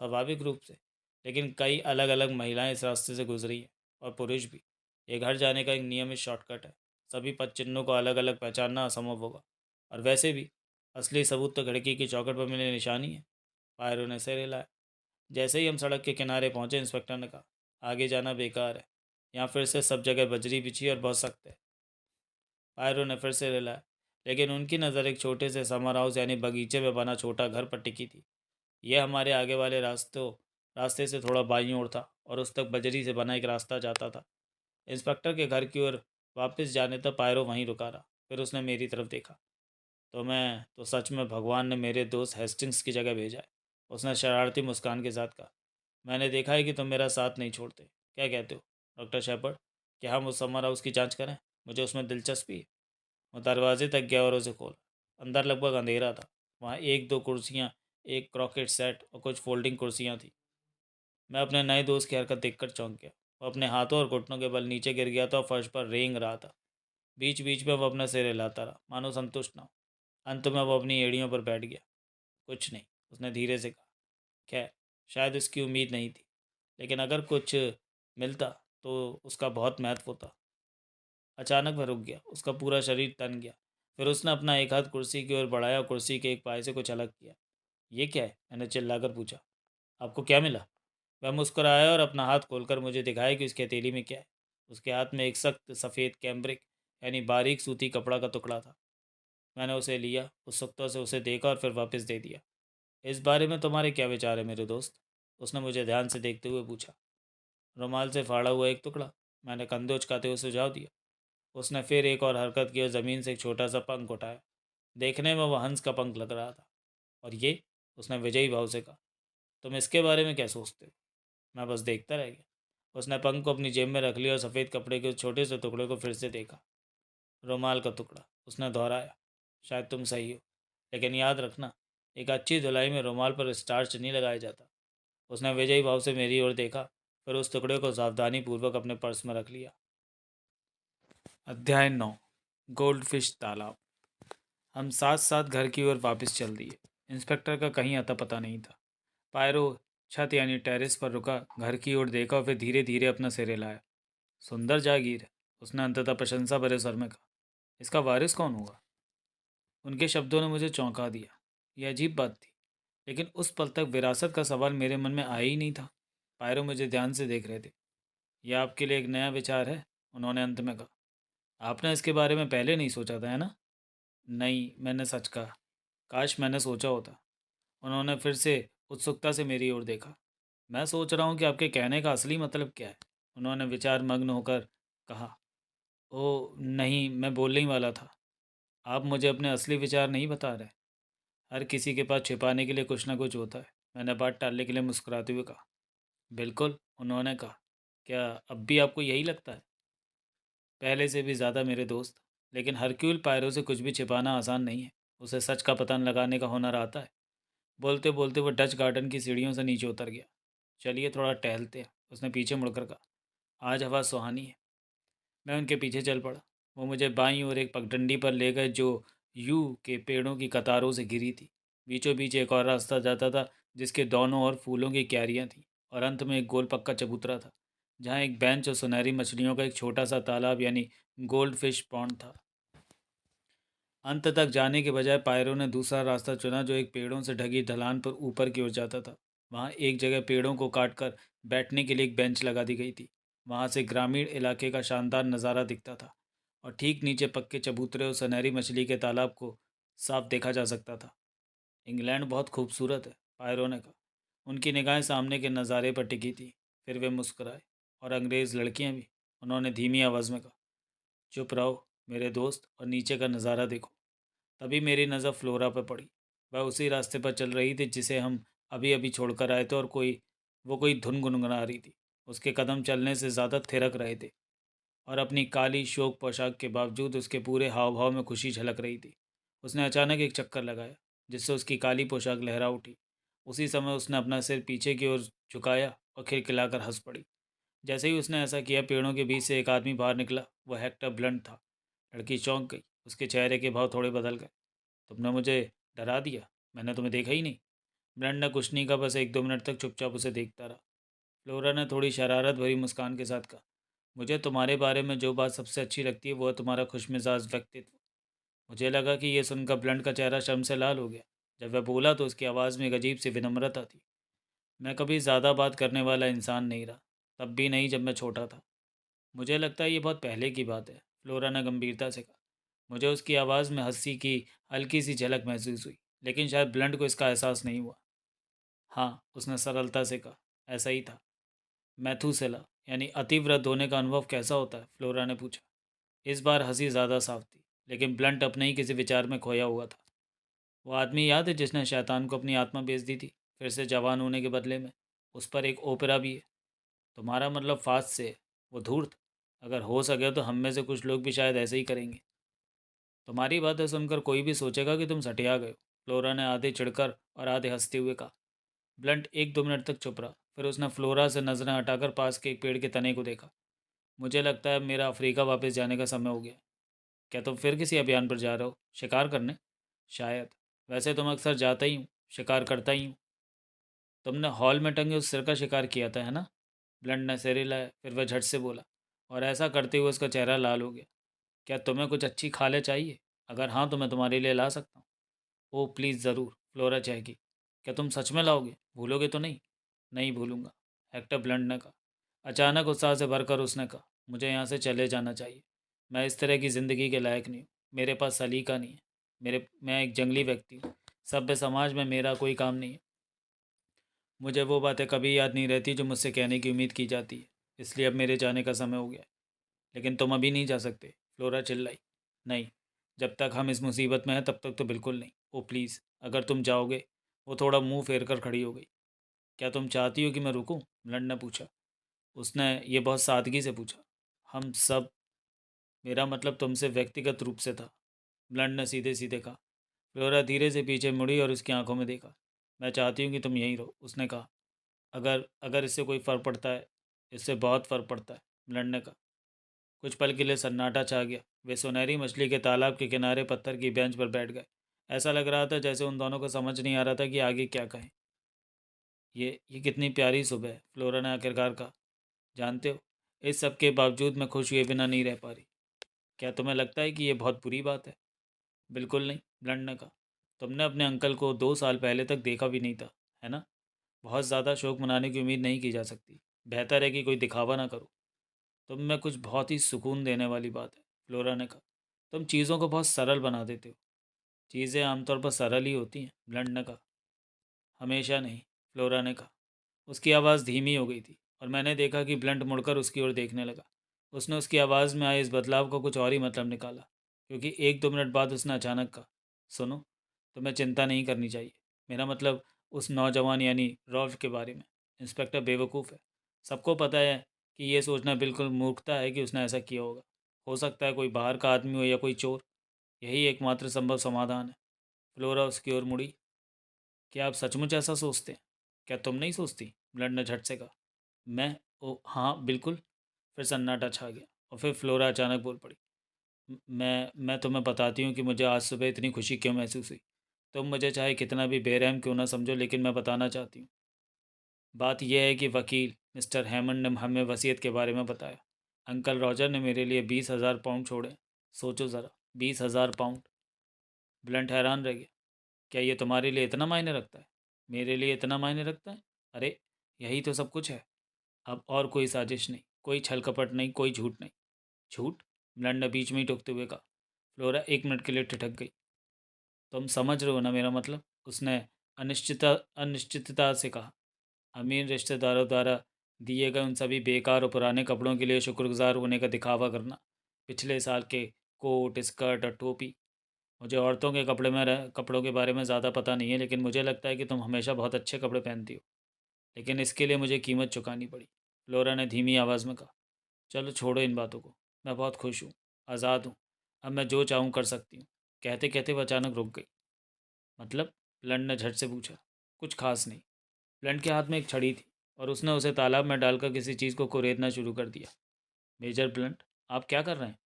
स्वाभाविक रूप से। लेकिन कई अलग अलग महिलाएं इस रास्ते से गुजरी हैं, और पुरुष भी। ये घर जाने का एक नियमित शॉर्टकट है। सभी पद चिन्हों को अलग अलग पहचानना असंभव होगा। और वैसे भी असली सबूत तो खिड़की की चौखट पर मिले निशान ही है। पायरो ने सिर हिलाया। जैसे ही हम सड़क के किनारे पहुंचे, इंस्पेक्टर ने कहा, आगे जाना बेकार है। यहाँ फिर से सब जगह बजरी बिछी और बहुत सख्त है। पायरो ने फिर से हिलाया। लेकिन उनकी नज़र एक छोटे से समर हाउस यानी बगीचे में बना छोटा घर पर टिकी थी। यह हमारे आगे वाले रास्ते से थोड़ा बाईं ओर था और उस तक बजरी से बना एक रास्ता जाता था। इंस्पेक्टर के घर की ओर वापस जाने तक पायरो वहीं रुका रहा। फिर उसने मेरी तरफ देखा। तो सच में भगवान ने मेरे दोस्त हेस्टिंग्स की जगह भेजा है, उसने शरारती मुस्कान के साथ कहा। मैंने देखा है कि तुम मेरा साथ नहीं छोड़ते। क्या कहते हो डॉक्टर शेपर्ड? क्या हम उस समर हाउस की जांच करें? मुझे उसमें दिलचस्पी है। वो दरवाजे तक गया और उसे खोला। अंदर लगभग अंधेरा था। वहाँ एक दो कुर्सियाँ, एक क्रॉकेट सेट और कुछ फोल्डिंग कुर्सियाँ थी। मैं अपने नए दोस्त की हरकत देखकर चौंक गया। वो अपने हाथों और घुटनों के बल नीचे गिर गया था और फर्श पर रेंग रहा था। बीच बीच में वो अपना सिर हिलाता रहा, मानो संतुष्ट ना हो। अंत में वो अपनी एड़ियों पर बैठ गया। कुछ नहीं, उसने धीरे से कहा। खैर, शायद उसकी उम्मीद नहीं थी, लेकिन अगर कुछ मिलता तो उसका बहुत महत्व होता। अचानक वह रुक गया। उसका पूरा शरीर तन गया। फिर उसने अपना एक हाथ कुर्सी की ओर बढ़ाया और कुर्सी के एक पाए से कुछ अलग किया। ये क्या है? मैंने चिल्लाकर पूछा। आपको क्या मिला? वह मुस्कुराया और अपना हाथ खोलकर मुझे दिखाया कि उसकी हथेली में क्या है। उसके हाथ में एक सख्त सफ़ेद कैम्ब्रिक यानी बारीक सूती कपड़ा का टुकड़ा था। मैंने उसे लिया, उत्सुकता से उसे देखा और फिर वापस दे दिया। इस बारे में तुम्हारे क्या विचार है मेरे दोस्त? उसने मुझे ध्यान से देखते हुए पूछा। रुमाल से फाड़ा हुआ एक टुकड़ा, मैंने कंधे उचकाते हुए सुझाव दिया। उसने फिर एक और हरकत की और ज़मीन से एक छोटा सा पंख उठाया। देखने में वह हंस का पंख लग रहा था। और ये? उसने विजयी भाव से कहा। तुम इसके बारे में क्या सोचते हो? मैं बस देखता रह गया। उसने पंख को अपनी जेब में रख लिया और सफ़ेद कपड़े के उस छोटे से टुकड़े को फिर से देखा। रुमाल का टुकड़ा, उसने दोहराया। शायद तुम सही हो, लेकिन याद रखना, एक अच्छी धुलाई में रुमाल पर स्टार्च नहीं लगाया जाता। उसने विजयी भाव से मेरी ओर देखा, फिर उस टुकड़े को सावधानी पूर्वक अपने पर्स में रख लिया। अध्याय 9। गोल्डफिश तालाब। हम साथ साथ घर की ओर वापस चल दिए। इंस्पेक्टर का कहीं अता पता नहीं था। पायरो छत यानी टेरेस पर रुका, घर की ओर देखा और फिर धीरे धीरे अपना सिर हिलाया। सुंदर जागीर है, उसने अंततः प्रशंसा भरे स्वर में कहा। इसका वारिस कौन होगा? उनके शब्दों ने मुझे चौंका दिया। यह अजीब बात थी, लेकिन उस पल तक विरासत का सवाल मेरे मन में आया ही नहीं था। पायरो मुझे ध्यान से देख रहे थे। यह आपके लिए एक नया विचार है, उन्होंने अंत में कहा। आपने इसके बारे में पहले नहीं सोचा था, है ना? नहीं, मैंने सच कहा। काश मैंने सोचा होता। उन्होंने फिर से उत्सुकता से मेरी ओर देखा। मैं सोच रहा हूँ कि आपके कहने का असली मतलब क्या है, उन्होंने विचार मग्न होकर कहा। ओ नहीं, मैं बोलने ही वाला था। आप मुझे अपने असली विचार नहीं बता रहे। हर किसी के पास छिपाने के लिए कुछ ना कुछ होता है, मैंने बात टालने के लिए मुस्कुराते हुए कहा। बिल्कुल, उन्होंने कहा। क्या अब भी आपको यही लगता है? पहले से भी ज़्यादा मेरे दोस्त। लेकिन हरक्यूल पायरो से कुछ भी छिपाना आसान नहीं है। उसे सच का पता लगाने का हुनर आता है। बोलते बोलते वो डच गार्डन की सीढ़ियों से नीचे उतर गया। चलिए थोड़ा टहलते हैं, उसने पीछे मुड़कर कहा। आज हवा सुहानी है। मैं उनके पीछे चल पड़ा। वो मुझे बाईं ओर एक पगडंडी पर ले गए जो यू के पेड़ों की कतारों से घिरी थी। बीचों बीच एक और रास्ता जाता था, जिसके दोनों ओर फूलों की क्यारियाँ थीं, और अंत में एक गोल पक्का चबूतरा था, जहाँ एक बेंच और सुनहरी मछलियों का एक छोटा सा तालाब यानी गोल्ड फिश पॉन्ड था। अंत तक जाने के बजाय पायरों ने दूसरा रास्ता चुना, जो एक पेड़ों से ढकी ढलान पर ऊपर की ओर जाता था। वहाँ एक जगह पेड़ों को काटकर बैठने के लिए एक बेंच लगा दी गई थी। वहाँ से ग्रामीण इलाके का शानदार नज़ारा दिखता था, और ठीक नीचे पक्के चबूतरे और सुनहरी मछली के तालाब को साफ देखा जा सकता था। इंग्लैंड बहुत खूबसूरत है, पायरो ने कहा। उनकी निगाहें सामने के नज़ारे पर टिकी थी। फिर वे मुस्कुराए। और अंग्रेज़ लड़कियाँ भी, उन्होंने धीमी आवाज़ में कहा। चुप रहो मेरे दोस्त, और नीचे का नज़ारा देखो। तभी मेरी नज़र फ्लोरा पर पड़ी। वह उसी रास्ते पर चल रही थी जिसे हम अभी अभी छोड़कर आए थे, और वो कोई धुन गुनगुना रही थी। उसके कदम चलने से ज़्यादा थिरक रहे थे, और अपनी काली शोक पोशाक के बावजूद उसके पूरे हाव भाव में खुशी झलक रही थी। उसने अचानक एक चक्कर लगाया, जिससे उसकी काली पोशाक लहरा उठी। उसी समय उसने अपना सिर पीछे की ओर झुकाया और खिलखिलाकर हंस पड़ी। जैसे ही उसने ऐसा किया, पेड़ों के बीच से एक आदमी बाहर निकला। वह हेक्टर ब्लंट था। लड़की चौंक गई। उसके चेहरे के भाव थोड़े बदल गए। तुमने मुझे डरा दिया, मैंने तुम्हें देखा ही नहीं। ब्लंट ने कुछ नहीं कहा, बस एक दो मिनट तक चुपचाप उसे देखता रहा। फ्लोरा ने थोड़ी शरारत भरी मुस्कान के साथ कहा। मुझे तुम्हारे बारे में जो बात सबसे अच्छी लगती है, वो है तुम्हारा खुशमिजाज व्यक्तित्व। मुझे लगा कि यह सुनकर ब्लंट का चेहरा शर्म से लाल हो गया। जब वह बोला तो उसकी आवाज़ में एक अजीब सी विनम्रता थी। मैं कभी ज़्यादा बात करने वाला इंसान नहीं रहा, तब भी नहीं जब मैं छोटा था। मुझे लगता है ये बहुत पहले की बात है, फ्लोरा ने गंभीरता से कहा। मुझे उसकी आवाज़ में हंसी की हल्की सी झलक महसूस हुई, लेकिन शायद ब्लंट को इसका एहसास नहीं हुआ। हाँ, उसने सरलता से कहा, ऐसा ही था। मैथुसेला यानी अतिवृद्ध होने का अनुभव कैसा होता है? फ्लोरा ने पूछा। इस बार हंसी ज़्यादा साफ थी, लेकिन ब्लंट अपने ही किसी विचार में खोया हुआ था। वो आदमी याद है जिसने शैतान को अपनी आत्मा बेच दी थी, फिर से जवान होने के बदले में? उस पर एक ओपेरा भी है। तुम्हारा मतलब फास्ट से है, वो धूर्त। अगर हो सके तो हम में से कुछ लोग भी शायद ऐसे ही करेंगे। तुम्हारी बातें सुनकर कोई भी सोचेगा कि तुम सटिया गए हो, फ्लोरा ने आधे चिढ़कर और आधे हंसते हुए कहा। ब्लंट एक दो मिनट तक चुप रहा, फिर उसने फ्लोरा से नजरें हटाकर पास के एक पेड़ के तने को देखा। मुझे लगता है अब मेरा अफ्रीका वापस जाने का समय हो गया। क्या तुम फिर किसी अभियान पर जा रहे हो, शिकार करने? शायद। वैसे तो मैं अक्सर जाता ही हूँ, शिकार करता ही हूँ। तुमने हॉल में टंगे उस सिर का शिकार किया था, है ना? ब्लंट ने सिर हिलाया, फिर वह झट से बोला, और ऐसा करते हुए उसका चेहरा लाल हो गया। क्या तुम्हें कुछ अच्छी खाले चाहिए? अगर हाँ तो मैं तुम्हारे लिए ला सकता हूँ। ओह प्लीज़ ज़रूर, फ्लोरा चाहेगी। क्या तुम सच में लाओगे? भूलोगे तो नहीं? नहीं भूलूंगा, हेक्टर ब्लंट ने कहा। अचानक उत्साह से भरकर उसने कहा, मुझे यहाँ से चले जाना चाहिए। मैं इस तरह की ज़िंदगी के लायक नहीं हूँ। मेरे पास सलीका नहीं है। मैं एक जंगली व्यक्ति हूँ। सभ्य समाज में मेरा कोई काम नहीं है। मुझे वो बातें कभी याद नहीं रहती जो मुझसे कहने की उम्मीद की जाती है। इसलिए अब मेरे जाने का समय हो गया है। लेकिन तुम अभी नहीं जा सकते, फ्लोरा चिल्लाई। नहीं, जब तक हम इस मुसीबत में हैं तब तक तो बिल्कुल नहीं। ओ प्लीज़, अगर तुम जाओगे। वो थोड़ा मुंह फेर कर खड़ी हो गई। क्या तुम चाहती हो कि मैं रुकूं? ब्लंट ने पूछा। उसने ये बहुत सादगी से पूछा। हम सब, मेरा मतलब तुमसे व्यक्तिगत रूप से था, ब्लंट ने सीधे सीधे कहा। फ्लोरा धीरे से पीछे मुड़ी और उसकी आंखों में देखा। मैं चाहती हूँ कि तुम यहीं रहो, उसने कहा। अगर अगर इससे कोई फ़र्क पड़ता है। इससे बहुत फ़र्क पड़ता है, ब्लंट ने कहा। कुछ पल के लिए सन्नाटा छा गया। वे सुनहरी मछली के तालाब के किनारे पत्थर की बेंच पर बैठ गए। ऐसा लग रहा था जैसे उन दोनों को समझ नहीं आ रहा था कि आगे क्या कहें। ये कितनी प्यारी सुबह है, फ्लोरा ने आखिरकार कहा। जानते हो, इस सब के बावजूद मैं खुश हुए बिना नहीं रह पा रही। क्या तुम्हें लगता है कि ये बहुत बुरी बात है? बिल्कुल नहीं, ब्लंट ने कहा। तुमने अपने अंकल को 2 साल पहले तक देखा भी नहीं था, है ना? बहुत ज़्यादा शौक मनाने की उम्मीद नहीं की जा सकती। बेहतर है कि कोई दिखावा ना करो। तुम में कुछ बहुत ही सुकून देने वाली बात है, फ्लोरा ने कहा। तुम चीज़ों को बहुत सरल बना देते हो। चीज़ें आमतौर पर सरल ही होती हैं, ब्लंट ने कहा। हमेशा नहीं, फ्लोरा ने कहा। उसकी आवाज़ धीमी हो गई थी और मैंने देखा कि ब्लंट मुड़कर उसकी ओर देखने लगा। उसने उसकी आवाज़ में आए इस बदलाव को कुछ और ही मतलब निकाला, क्योंकि 1-2 मिनट बाद उसने अचानक कहा, सुनो, तुम्हें चिंता नहीं करनी चाहिए। मेरा मतलब उस नौजवान यानी रॉल्फ के बारे में। इंस्पेक्टर बेवकूफ़ है। सबको पता है कि ये सोचना बिल्कुल मूर्खता है कि उसने ऐसा किया होगा। हो सकता है कोई बाहर का आदमी हो या कोई चोर। यही एकमात्र संभव समाधान है। फ्लोरा उसकी ओर मुड़ी। क्या आप सचमुच ऐसा सोचते हैं? क्या तुम नहीं सोचती? ब्लड ने झट से कहा। मैं? ओ हाँ, बिल्कुल। फिर सन्नाटा छा गया और फिर फ्लोरा अचानक बोल पड़ी। मैं तुम्हें बताती हूँ कि मुझे आज सुबह इतनी खुशी क्यों महसूस हुई। तुम मुझे चाहे कितना भी बेरहम क्यों ना समझो, लेकिन मैं बताना चाहती हूँ। बात यह है कि वकील मिस्टर हैमंड ने हमें वसीयत के बारे में बताया। अंकल रॉजर ने मेरे लिए 20,000 पाउंड छोड़े। सोचो ज़रा, 20,000 पाउंड। ब्लंट हैरान रह गया। क्या ये तुम्हारे लिए इतना मायने रखता है? मेरे लिए इतना मायने रखता है? अरे, यही तो सब कुछ है। अब और कोई साजिश नहीं, कोई छल कपट नहीं, कोई झूठ नहीं। झूठ? ब्लंट ने बीच में ही टोकते हुए कहा। फ्लोरा 1 मिनट के लिए ठिठक गई। तुम समझ रहे हो ना मेरा मतलब? उसने अनिश्चितता से कहा। अमीर रिश्तेदारों द्वारा दिए गए उन सभी बेकार और पुराने कपड़ों के लिए शुक्रगुजार होने का दिखावा करना। पिछले साल के कोट, स्कर्ट और टोपी। मुझे औरतों के कपड़ों के बारे में ज़्यादा पता नहीं है, लेकिन मुझे लगता है कि तुम हमेशा बहुत अच्छे कपड़े पहनती हो। लेकिन इसके लिए मुझे कीमत चुकानी पड़ी। फ्लोरा ने धीमी आवाज़ में कहा। चलो छोड़ो इन बातों को। मैं बहुत खुश हूँ, आज़ाद हूँ। अब मैं जो चाहूँ कर सकती हूँ। कहते कहते वह अचानक रुक गई। मतलब? ब्लंट ने झट से पूछा। कुछ खास नहीं। ब्लंट के हाथ में एक छड़ी थी और उसने उसे तालाब में डालकर किसी चीज़ को कुरेदना शुरू कर दिया। मेजर ब्लंट, आप क्या कर रहे हैं?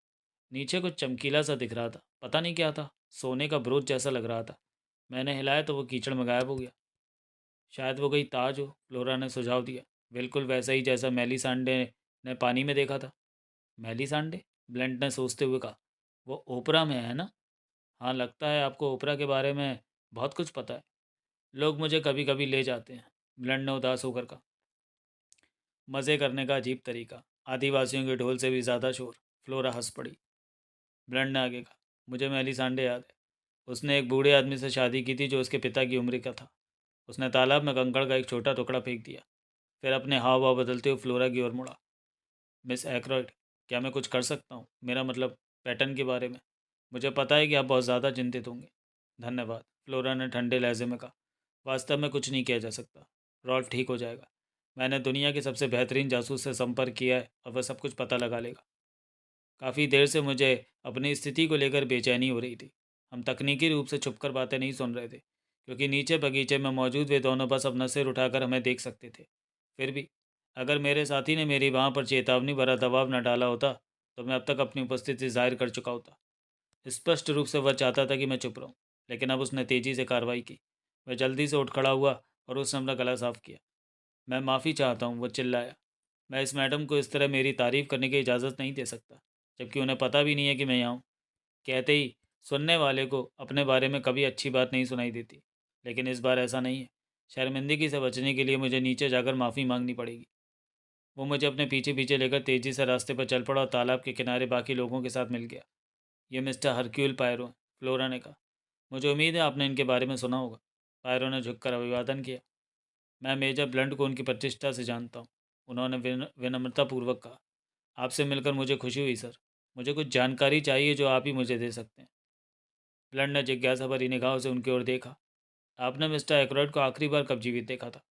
नीचे कुछ चमकीला सा दिख रहा था, पता नहीं क्या था। सोने का ब्रोच जैसा लग रहा था। मैंने हिलाया तो वो कीचड़ में गायब हो गया। शायद वो कोई ताज हो, फ्लोरा ने सुझाव दिया। बिल्कुल वैसा ही जैसा मेलिसांडे ने पानी में देखा था। मेलिसांडे? ब्लंट ने सोचते हुए कहा। वो ओपरा में है ना? हाँ, लगता है आपको ओपरा के बारे में बहुत कुछ पता है। लोग मुझे कभी कभी ले जाते हैं, ब्लंट ने उदास होकर कहा। मज़े करने का अजीब तरीका। आदिवासियों के ढोल से भी ज़्यादा शोर। फ्लोरा हंस पड़ी। ब्लंट ने आगे कहा। मुझे मेलिसांडे याद है। उसने एक बूढ़े आदमी से शादी की थी जो उसके पिता की उम्र का था। उसने तालाब में कंकड़ का एक छोटा टुकड़ा फेंक दिया, फिर अपने हाव भाव बदलते हुए फ्लोरा की ओर मुड़ा। मिस एक्रॉयड, क्या मैं कुछ कर सकता हूँ? मेरा मतलब पैटर्न के बारे में। मुझे पता है कि आप बहुत ज़्यादा चिंतित होंगे। धन्यवाद, फ्लोरा ने ठंडे लहजे में कहा। वास्तव में कुछ नहीं किया जा सकता। रॉल्फ ठीक हो जाएगा। मैंने दुनिया के सबसे बेहतरीन जासूस से संपर्क किया है और वह सब कुछ पता लगा लेगा। काफ़ी देर से मुझे अपनी स्थिति को लेकर बेचैनी हो रही थी। हम तकनीकी रूप से छुपकर बातें नहीं सुन रहे थे, क्योंकि नीचे बगीचे में मौजूद वे दोनों बस अपना सिर उठाकर हमें देख सकते थे। फिर भी अगर मेरे साथी ने मेरी बाह पर चेतावनी भरा दबाव न डाला होता, तो मैं अब तक अपनी उपस्थिति जाहिर कर चुका होता। स्पष्ट रूप से वह चाहता था कि मैं चुप रहूं, लेकिन अब उसने तेजी से कार्रवाई की। वह जल्दी से उठ खड़ा हुआ और उसने अपना गला साफ किया। मैं माफ़ी चाहता हूँ, वो चिल्लाया। मैं इस मैडम को इस तरह मेरी तारीफ़ करने की इजाज़त नहीं दे सकता, जबकि उन्हें पता भी नहीं है कि मैं यहाँ हूँ। कहते ही सुनने वाले को अपने बारे में कभी अच्छी बात नहीं सुनाई देती, लेकिन इस बार ऐसा नहीं है। शर्मिंदगी से बचने के लिए मुझे नीचे जाकर माफ़ी मांगनी पड़ेगी। वो मुझे अपने पीछे पीछे लेकर तेज़ी से रास्ते पर चल पड़ा और तालाब के किनारे बाकी लोगों के साथ मिल गया। ये मिस्टर हरक्यूल पायरो हैं, फ्लोरा ने कहा। मुझे उम्मीद है आपने इनके बारे में सुना होगा। पायरो ने झुककर अभिवादन किया। मैं मेजर ब्लंट को उनकी प्रतिष्ठा से जानता हूँ, उन्होंने विनम्रतापूर्वक कहा। आपसे मिलकर मुझे खुशी हुई सर। मुझे कुछ जानकारी चाहिए जो आप ही मुझे दे सकते हैं। ब्लंट ने जिज्ञासा भरी निगाहों से उनकी ओर देखा। आपने मिस्टर एक्रोइड को आखिरी बार कब जीवित देखा था?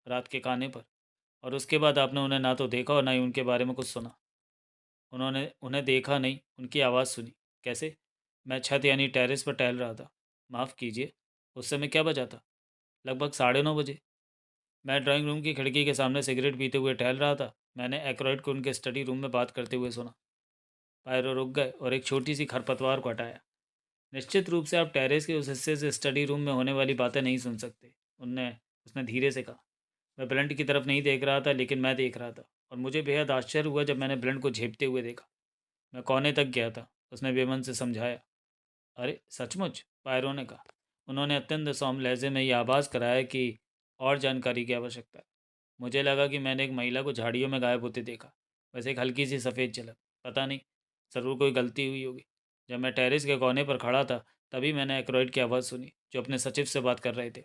रात के खाने पर। और उसके बाद आपने उन्हें ना तो देखा और ना ही उनके बारे में कुछ सुना? उन्होंने उन्हें देखा नहीं, उनकी आवाज़ सुनी। कैसे? मैं छत यानी टेरेस पर टहल रहा था। माफ़ कीजिए, उस समय क्या बजा था? लगभग 9:30 बजे। मैं ड्राइंग रूम की खिड़की के सामने सिगरेट पीते हुए टहल रहा था। मैंने एक्रोइड को उनके स्टडी रूम में बात करते हुए सुना। पायरो रुक गए और एक छोटी सी खरपतवार को हटाया। निश्चित रूप से आप टेरेस के उस हिस्से से स्टडी रूम में होने वाली बातें नहीं सुन सकते, उनने उसने धीरे से कहा। मैं ब्लंट की तरफ नहीं देख रहा था, लेकिन मैं देख रहा था, और मुझे बेहद आश्चर्य हुआ जब मैंने ब्लंट को झेपते हुए देखा। मैं कोने तक गया था, उसने बेमन से समझाया। अरे सचमुच, पायरो ने कहा। उन्होंने अत्यंत सौम्य लहजे में यह आभास कराया कि और जानकारी की आवश्यकता है। मुझे लगा कि मैंने एक महिला को झाड़ियों में गायब होते देखा, बस एक हल्की सी सफ़ेद झलक। पता नहीं, ज़रूर कोई गलती हुई होगी। जब मैं टेरेस के कोने पर खड़ा था, तभी मैंने एक्रोइड की आवाज़ सुनी, जो अपने सचिव से बात कर रहे थे।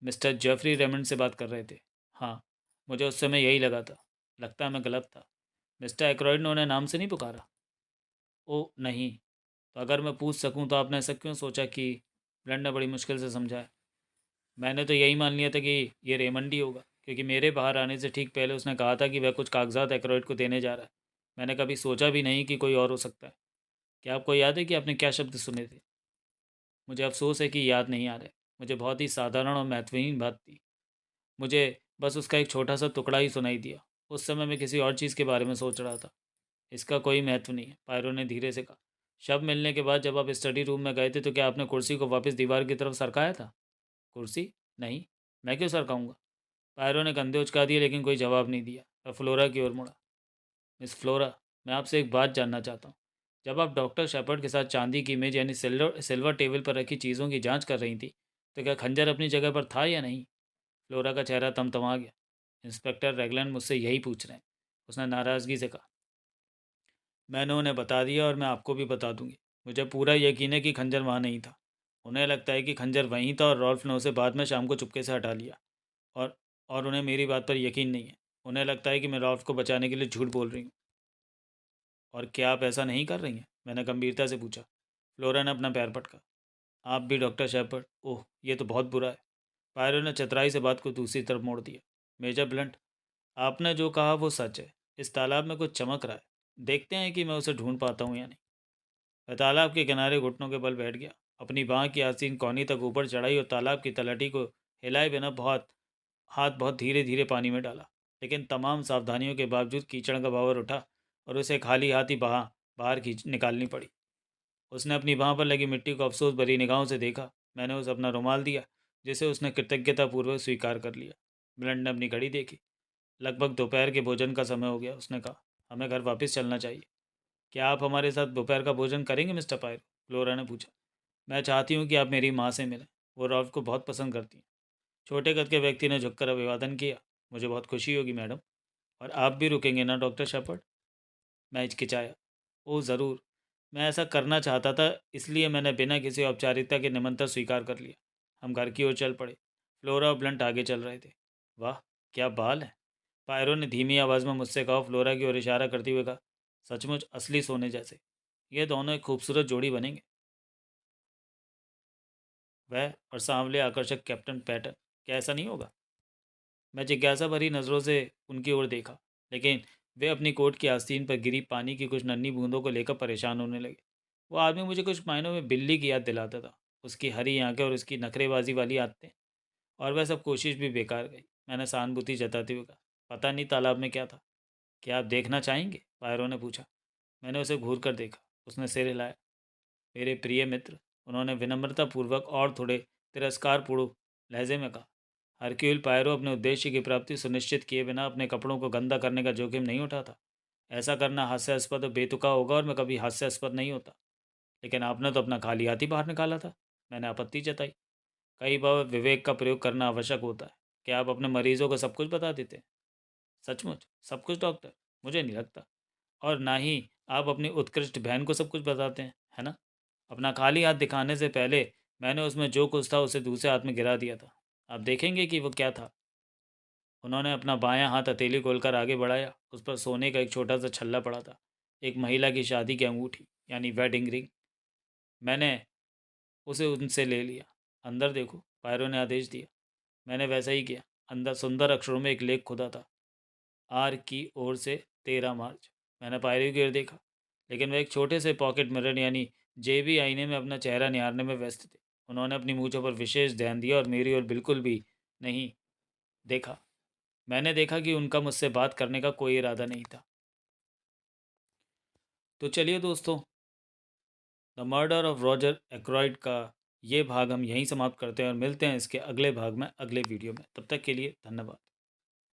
मिस्टर जेफरी रेमंड से बात कर रहे थे। हाँ, मुझे उस समय यही लगा था। लगता है मैं गलत था। मिस्टर एक्रोइड ने उन्हें नाम से नहीं पुकारा? ओह नहीं। तो अगर मैं पूछ सकूं तो आपने ऐसा क्यों सोचा कि? ब्लंट ने बड़ी मुश्किल से समझाया। मैंने तो यही मान लिया था कि ये रेमंड ही होगा, क्योंकि मेरे बाहर आने से ठीक पहले उसने कहा था कि वह कुछ कागजात एक्रोइड को देने जा रहा है। मैंने कभी सोचा भी नहीं कि कोई और हो सकता है। क्या आपको याद है कि आपने क्या शब्द सुने थे? मुझे अफसोस है कि याद नहीं आ रहे। मुझे बहुत ही साधारण और महत्वहीन बात थी। मुझे बस उसका एक छोटा सा टुकड़ा ही सुनाई दिया। उस समय मैं किसी और चीज़ के बारे में सोच रहा था। इसका कोई महत्व नहीं है, पायरो ने धीरे से कहा। शव मिलने के बाद जब आप स्टडी रूम में गए थे, तो क्या आपने कुर्सी को वापस दीवार की तरफ सरकाया था? कुर्सी? नहीं। मैं क्यों सरकाऊंगा? पायरो ने कंधे उचका दिए, लेकिन कोई जवाब नहीं दिया। वह फ्लोरा की ओर मुड़ा। मिस फ्लोरा, मैं आपसे एक बात जानना चाहता हूँ। जब आप डॉक्टर शेपर्ड के साथ चांदी की इमेज यानी सिल्वर सिल्वर टेबल पर रखी चीज़ों की जांच कर रही थी, तो क्या खंजर अपनी जगह पर था या नहीं? फ्लोरा का चेहरा तमतमा गया। इंस्पेक्टर रेगलैंड मुझसे यही पूछ रहे हैं, उसने नाराज़गी से कहा। मैंने उन्हें बता दिया, और मैं आपको भी बता दूंगी। मुझे पूरा यकीन है कि खंजर वहाँ नहीं था। उन्हें लगता है कि खंजर वहीं था और रॉल्फ ने उसे बाद में शाम को चुपके से हटा लिया। और और उन्हें मेरी बात पर यकीन नहीं है। उन्हें लगता है कि मैं रॉल्फ को बचाने के लिए झूठ बोल रही हूँ। और क्या आप ऐसा नहीं कर रही हैं? मैंने गंभीरता से पूछा। फ्लोरा ने अपना पैर पटका। आप भी डॉक्टर शेपर्ड? ओह, ये तो बहुत बुरा है। पायरो ने चतुराई से बात को दूसरी तरफ मोड़ दिया। मेजर ब्लंट, आपने जो कहा वो सच है। इस तालाब में कुछ चमक रहा है। देखते हैं कि मैं उसे ढूंढ पाता हूँ या नहीं। वह तालाब के किनारे घुटनों के बल बैठ गया, अपनी बाँह की आसीन कौनी तक ऊपर चढ़ाई और तालाब की तलहटी को हिलाए बिना बहुत धीरे धीरे पानी में डाला। लेकिन तमाम सावधानियों के बावजूद कीचड़ का बावर उठा, और उसे खाली हाथ ही बाहर खींच निकालनी पड़ी। उसने अपनी बाँह पर लगी मिट्टी को अफसोस भरी निगाहों से देखा। मैंने उसे अपना रुमाल दिया, जिसे उसने कृतज्ञतापूर्वक स्वीकार कर लिया। ब्लंट ने अपनी घड़ी देखी। लगभग दोपहर के भोजन का समय हो गया, उसने कहा। हमें घर वापस चलना चाहिए। क्या आप हमारे साथ दोपहर का भोजन करेंगे, मिस्टर पायर? फ्लोरा ने पूछा। मैं चाहती हूँ कि आप मेरी माँ से मिलें। वो रॉल्फ को बहुत पसंद करती हैं। छोटे कद के व्यक्ति ने झुककर अभिवादन किया। मुझे बहुत खुशी होगी, मैडम। और आप भी रुकेंगे ना, डॉक्टर शेपर्ड? मैं हिचकिचाया। ओह ज़रूर। मैं ऐसा करना चाहता था, इसलिए मैंने बिना किसी औपचारिकता के निमंत्रण स्वीकार कर लिया। हम घर की ओर चल पड़े। फ्लोरा और ब्लंट आगे चल रहे थे। वाह, क्या बाल है! पायरो ने धीमी आवाज़ में मुझसे कहा, फ्लोरा की ओर इशारा करते हुए कहा। सचमुच असली सोने जैसे। ये दोनों एक खूबसूरत जोड़ी बनेंगे। वह और सांवले आकर्षक कैप्टन पैटर्न। क्या ऐसा नहीं होगा? मैं जिज्ञासा भरी नज़रों से उनकी ओर देखा, लेकिन वे अपनी कोट की आस्तीन पर गिरी पानी की कुछ नन्ही बूंदों को लेकर परेशान होने लगे। वो आदमी मुझे कुछ मायनों में बिल्ली की याद दिलाता था, उसकी हरी आंखें और उसकी नखरेबाजी वाली आदतें। और वह सब कोशिश भी बेकार गई। मैंने सहानुभूति जताते हुए कहा, पता नहीं तालाब में क्या था। क्या आप देखना चाहेंगे? पायरो ने पूछा। मैंने उसे घूर कर देखा। उसने सिर हिलाया। मेरे प्रिय मित्र, उन्होंने विनम्रतापूर्वक और थोड़े तिरस्कारपूर्ण लहजे में कहा। हरक्यूल पायरो अपने उद्देश्य की प्राप्ति सुनिश्चित किए बिना अपने कपड़ों को गंदा करने का जोखिम नहीं उठाता। ऐसा करना हास्यास्पद और बेतुका होगा, और मैं कभी हास्यास्पद नहीं होता। लेकिन आपने तो अपना खाली हाथ ही बाहर निकाला था। मैंने आपत्ति जताई। कई बार विवेक का प्रयोग करना आवश्यक होता है। क्या आप अपने मरीजों को सब कुछ बता देते हैं? सचमुच सब कुछ, डॉक्टर? मुझे नहीं लगता। और ना ही आप अपनी उत्कृष्ट बहन को सब कुछ बताते हैं, है ना? अपना खाली हाथ दिखाने से पहले मैंने उसमें जो कुछ था उसे दूसरे हाथ में गिरा दिया था। आप देखेंगे कि वो क्या था। उन्होंने अपना बायां हाथ हथेली खोलकर आगे बढ़ाया। उस पर सोने का एक छोटा सा छल्ला पड़ा था। एक महिला की शादी की अंगूठी, यानी वेडिंग रिंग। मैंने उसे उनसे ले लिया। अंदर देखो, पायरो ने आदेश दिया। मैंने वैसा ही किया। अंदर सुंदर अक्षरों में एक लेख खुदा था। आर की ओर से 13 मार्च। मैंने पायरो की ओर देखा, लेकिन वह एक छोटे से पॉकेट मिरर यानी जेबी आईने में अपना चेहरा निहारने में व्यस्त थे। उन्होंने अपनी मूँछों पर विशेष ध्यान दिया और मेरी ओर बिल्कुल भी नहीं देखा। मैंने देखा कि उनका मुझसे बात करने का कोई इरादा नहीं था। तो चलिए दोस्तों, द मर्डर ऑफ रॉजर एक्रॉयड का ये भाग हम यहीं समाप्त करते हैं और मिलते हैं इसके अगले भाग में अगले वीडियो में। तब तक के लिए धन्यवाद।